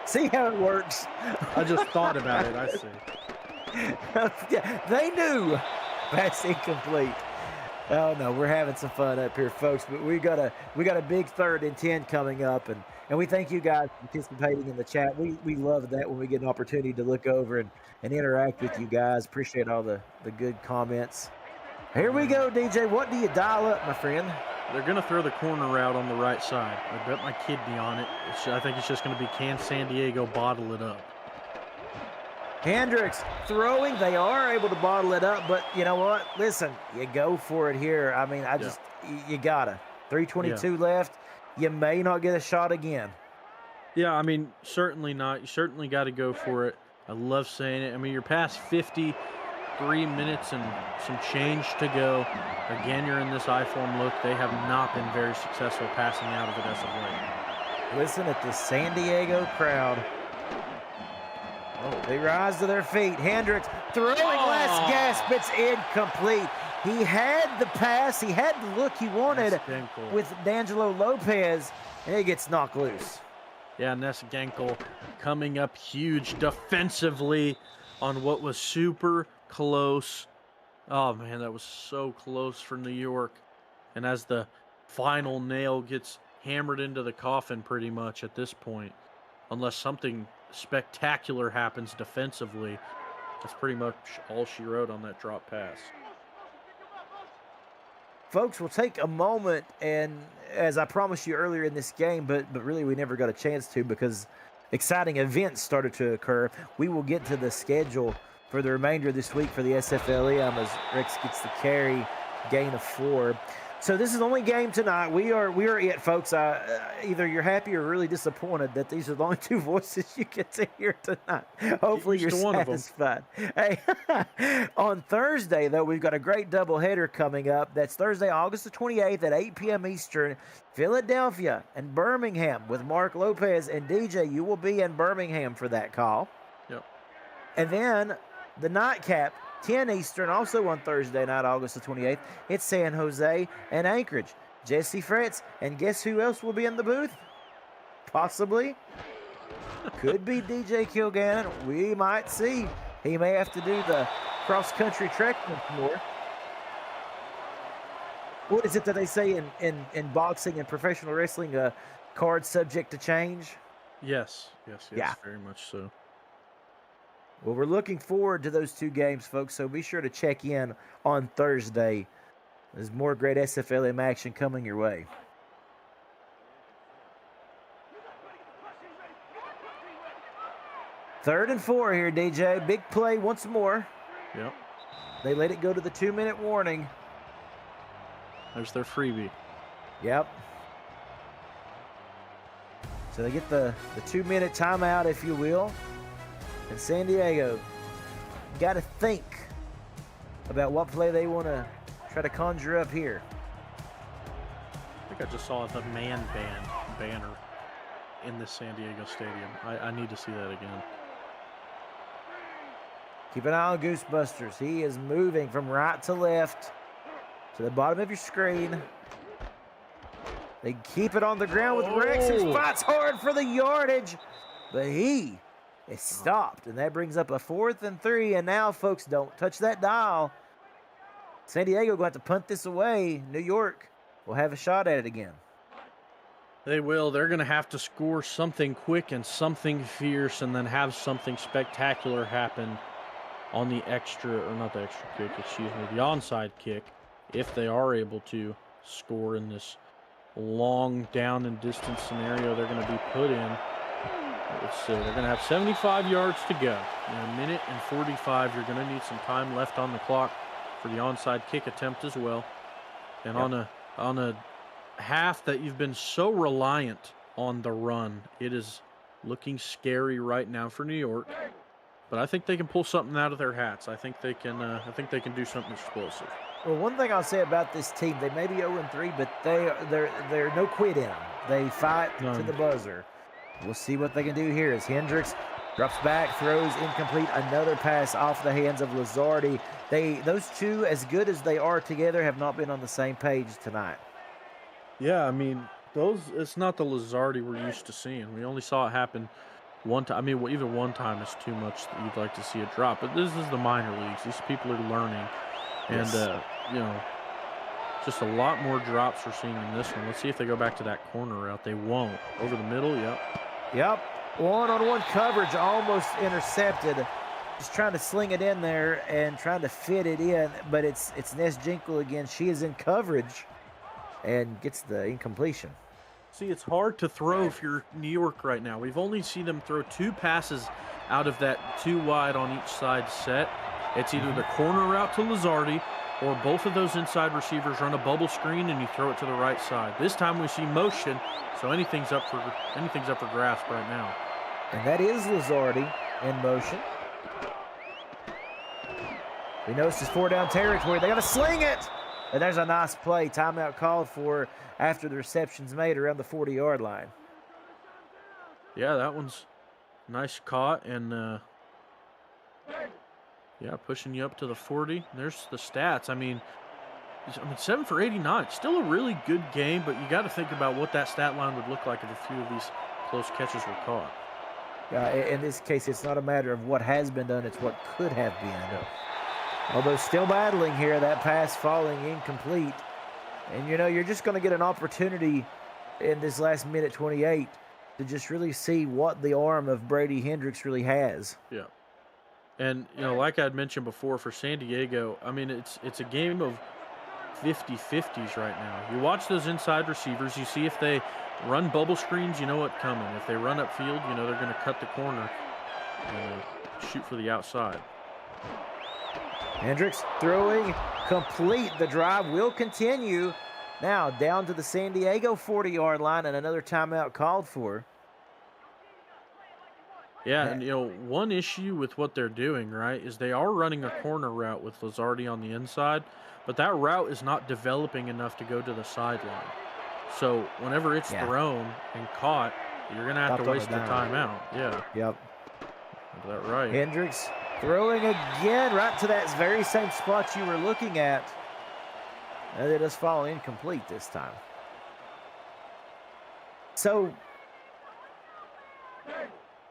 See how it works. I just thought about it. I see. Yeah, they knew. That's incomplete. Oh no, we're having some fun up here, folks. But we got a big 3rd and 10 coming up, and we thank you guys for participating in the chat. We love that when we get an opportunity to look over and interact with you guys. Appreciate all the good comments. Here we go, DJ. What do you dial up, my friend? They're going to throw the corner route on the right side. I bet my kidney on it. I think it's just going to be can San Diego bottle it up. Hendricks throwing. They are able to bottle it up, but you know what? Listen, you go for it here. I mean, you gotta. 3:22 left. You may not get a shot again. Yeah, I mean, certainly not. You certainly got to go for it. I love saying it. I mean, you're past 53 minutes and some change to go. Again, you're in this I-form look. They have not been very successful passing out of it as of late. Listen at the San Diego crowd. Oh, they rise to their feet. Hendricks throwing last gasp. It's incomplete. He had the pass. He had the look he wanted with D'Angelo Lopez, and it gets knocked loose. Yeah, Ness Genkel coming up huge defensively on what was super close. Oh, man, that was so close for New York. And as the final nail gets hammered into the coffin pretty much at this point, unless something spectacular happens defensively, that's pretty much all she wrote on that drop pass. Folks, we'll take a moment, and as I promised you earlier in this game, but really we never got a chance to because exciting events started to occur, we will get to the schedule for the remainder of this week for the SFLm as Rex gets the carry, gain of 4. So this is the only game tonight. We are it, folks. Either you're happy or really disappointed that these are the only 2 voices you get to hear tonight. Hopefully you're satisfied. Hey, on Thursday, though, we've got a great doubleheader coming up. That's Thursday, August the 28th at 8 p.m. Eastern. Philadelphia and Birmingham with Mark Lopez and DJ. You will be in Birmingham for that call. Yep. And then the nightcap, 10 Eastern, also on Thursday night, August the 28th. It's San Jose and Anchorage. Jesse Fretz, and guess who else will be in the booth? Possibly. Could be DJ Kilgannon. We might see. He may have to do the cross-country trek once more. What is it that they say in boxing and professional wrestling, cards subject to change? Yes, Yeah. Very much so. Well, we're looking forward to those 2 games, folks, so be sure to check in on Thursday There's more great SFLm action coming your way. Third and 4 here, DJ. Big play once more. Yep. They let it go to the 2-minute warning. There's their freebie. Yep. So they get the 2-minute timeout, if you will. And San Diego got to think about what play they want to try to conjure up here. I think I just saw the man band banner in the San Diego Stadium. I need to see that again. Keep an eye on Goosebusters. He is moving from right to left to the bottom of your screen. They keep it on the ground with Rex, who fights hard for the yardage, but he is stopped, and that brings up a 4th and 3, and now, folks, don't touch that dial. San Diego going to have to punt this away. New York will have a shot at it again. They will. They're going to have to score something quick and something fierce and then have something spectacular happen on the not the extra kick, excuse me, the onside kick, if they are able to score in this long down and distance scenario they're going to be put in. Let's see, they're going to have 75 yards to go. In a minute and 45, you're going to need some time left on the clock for the onside kick attempt as well. And on a half that you've been so reliant on the run, it is looking scary right now for New York. But I think they can pull something out of their hats. I think they can do something explosive. Well, one thing I'll say about this team, they may be 0-3, but they're no quit in them. They fight to the buzzer. We'll see what they can do here as Hendricks drops back, throws incomplete, another pass off the hands of Lazardi. Those two, as good as they are together, have not been on the same page tonight. Yeah, I mean, it's not the Lazardi we're used to seeing. We only saw it happen one time. I mean, even one time is too much that you'd like to see a drop. But this is the minor leagues. These people are learning. And, just a lot more drops we're seeing in this one. Let's see if they go back to that corner route. They won't. Over the middle, Yep. One-on-one coverage almost intercepted. Just trying to sling it in there and trying to fit it in. But it's Ness Jinkle again. She is in coverage and gets the incompletion. See, it's hard to throw if you're New York right now. We've only seen them throw 2 passes out of that 2 wide on each side set. It's either the corner route to Lazardi or both of those inside receivers run a bubble screen and you throw it to the right side. This time we see motion, so anything's up for grasp right now. And that is Lazardi in motion. We notice it's 4-down territory. They got to sling it. And there's a nice play. Timeout called for after the reception's made around the 40-yard line. Yeah, that one's nice caught and pushing you up to the 40. There's the stats. I mean 7 for 89. Still a really good game, but you got to think about what that stat line would look like if a few of these close catches were caught. In this case, it's not a matter of what has been done, it's what could have been. Yeah. Although still battling here, that pass falling incomplete. And, you're just going to get an opportunity in this last minute 28 to just really see what the arm of Brady Hendricks really has. Yeah. And, like I'd mentioned before, for San Diego, I mean, it's a game of 50-50s right now. You watch those inside receivers, you see if they run bubble screens, you know what's coming. If they run upfield, they're going to cut the corner and shoot for the outside. Hendricks throwing complete. The drive will continue. Now down to the San Diego 40-yard line and another timeout called for. Yeah, and one issue with what they're doing, right, is they are running a corner route with Lazardi on the inside, but that route is not developing enough to go to the sideline. So whenever it's thrown and caught, you're going to have to waste the timeout. Yeah. Yep. Is that right? Hendricks throwing again right to that very same spot you were looking at. And it does fall incomplete this time. So,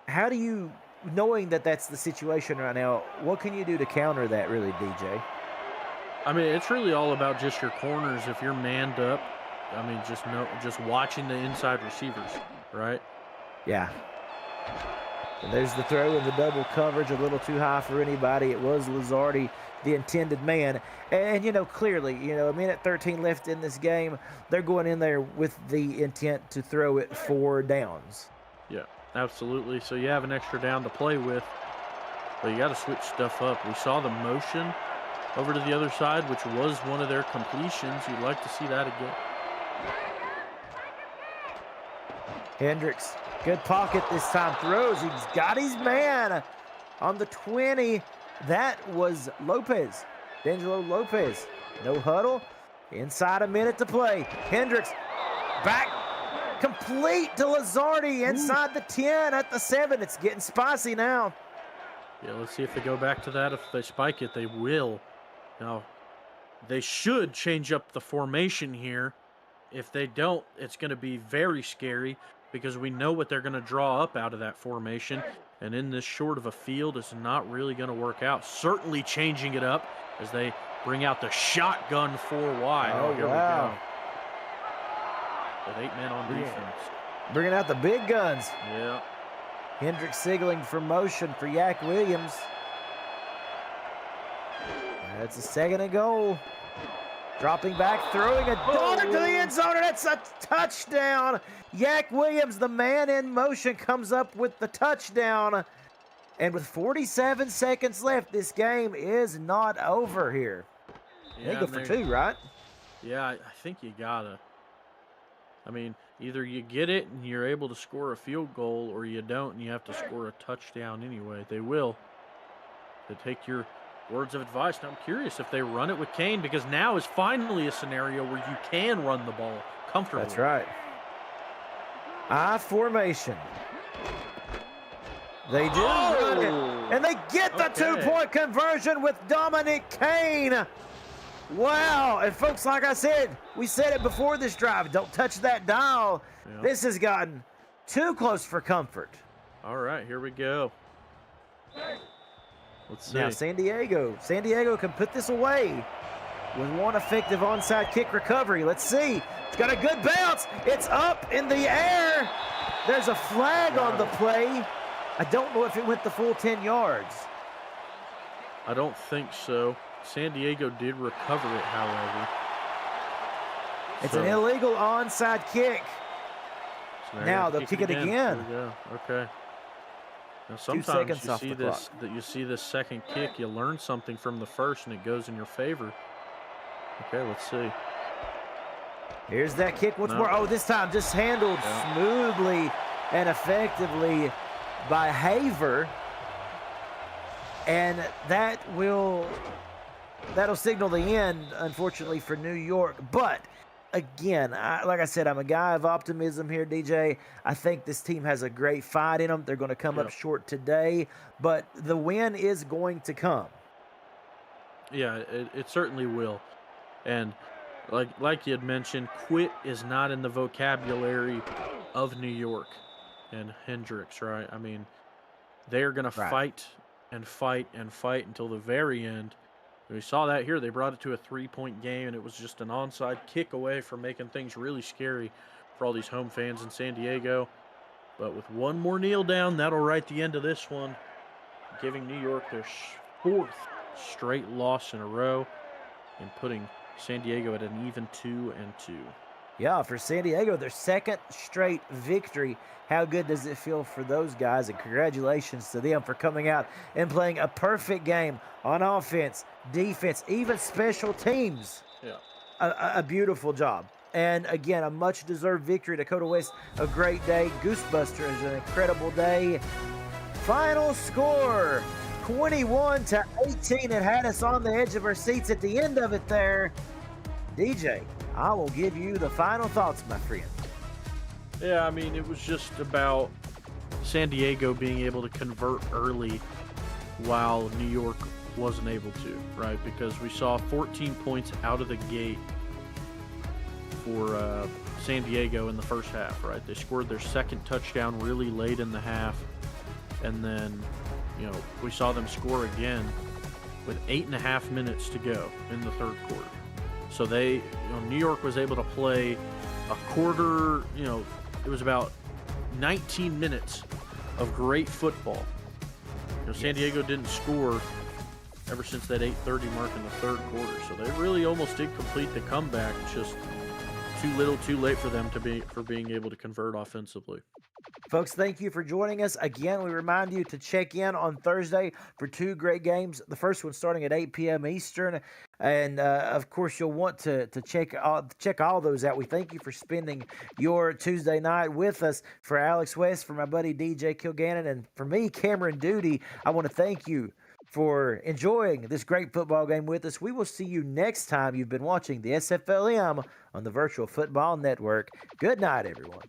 how do you, knowing that that's the situation right now, what can you do to counter that really, DJ? I mean, it's really all about just your corners. If you're manned up, I mean, just watching the inside receivers, right? Yeah. And there's the throw in the double coverage, a little too high for anybody. It was Lazardi, the intended man. And, clearly, a minute 13 left in this game. They're going in there with the intent to throw it 4 downs. Yeah, absolutely. So you have an extra down to play with, but you got to switch stuff up. We saw the motion over to the other side, which was one of their completions. You'd like to see that again. Hendricks, good pocket this time, throws. He's got his man on the 20. That was Lopez, D'Angelo Lopez. No huddle, inside a minute to play. Hendricks, back, complete to Lazardi, inside the 10 at the 7. It's getting spicy now. Yeah, let's see if they go back to that. If they spike it, they will. Now, they should change up the formation here. If they don't, it's going to be very scary because we know what they're going to draw up out of that formation. And in this short of a field, it's not really going to work out. Certainly changing it up as they bring out the shotgun 4 wide. Oh, here wow. we go. With 8 men on defense. Bringing out the big guns. Yeah. Hendricks signaling for motion for Yak Williams. That's a 2nd and goal. Dropping back, throwing a dart to the end zone, and it's a touchdown. Yak Williams, the man in motion, comes up with the touchdown. And with 47 seconds left, this game is not over here. They go for 2, right? Yeah, I think you gotta. I mean, either you get it and you're able to score a field goal, or you don't and you have to score a touchdown anyway. They will. They take your words of advice. Now I'm curious if they run it with Kane, because now is finally a scenario where you can run the ball comfortably. That's right. I formation. They do run it, and they get the 2-point conversion with Dominic Kane. Wow. And folks, like I said, we said it before this drive, don't touch that dial. Yeah. This has gotten too close for comfort. All right, here we go. Let's see. Now San Diego can put this away with one effective onside kick recovery. Let's see. It's got a good bounce. It's up in the air. There's a flag on the play. I don't know if it went the full 10 yards. I don't think so. San Diego did recover it, however. It's an illegal onside kick. So now they'll kick it again. There we go. Okay. Now sometimes you see this second kick, you learn something from the first, and it goes in your favor. Okay, let's see. Here's that kick once more. Oh, this time just handled smoothly and effectively by Haver. And that'll signal the end, unfortunately, for New York. But again, like I said, I'm a guy of optimism here, DJ. I think this team has a great fight in them. They're going to come up short today, but the win is going to come. Yeah, it certainly will. And like you had mentioned, quit is not in the vocabulary of New York and Hendricks, right? I mean, they're going to fight and fight and fight until the very end. We saw that here. They brought it to a 3-point game, and it was just an onside kick away from making things really scary for all these home fans in San Diego. But with one more kneel down, that'll write the end of this one, giving New York their 4th straight loss in a row and putting San Diego at an even 2-2. Yeah, for San Diego, their 2nd straight victory. How good does it feel for those guys? And congratulations to them for coming out and playing a perfect game on offense, defense, even special teams. Yeah. A beautiful job. And again, a much-deserved victory. Dakota West, a great day. Goosebuster is an incredible day. Final score, 21-18. It had us on the edge of our seats at the end of it there. DJ, I will give you the final thoughts, my friend. Yeah, I mean, it was just about San Diego being able to convert early while New York wasn't able to, right? Because we saw 14 points out of the gate for San Diego in the first half, right? They scored their 2nd touchdown really late in the half, and then, we saw them score again with 8.5 minutes to go in the 3rd quarter. So New York was able to play a quarter, it was about 19 minutes of great football. San Diego didn't score ever since that 8:30 mark in the third quarter, so they really almost did complete the comeback. Just too little, too late for them for being able to convert offensively. Folks, thank you for joining us. Again, we remind you to check in on Thursday for 2 great games. The first one starting at 8 p.m. Eastern. And, of course, you'll want to check all those out. We thank you for spending your Tuesday night with us. For Alex West, for my buddy DJ Kilgannon, and for me, Cameron Duty, I want to thank you for enjoying this great football game with us. We will see you next time. You've been watching the SFLm on the Virtual Football Network. Good night, everyone.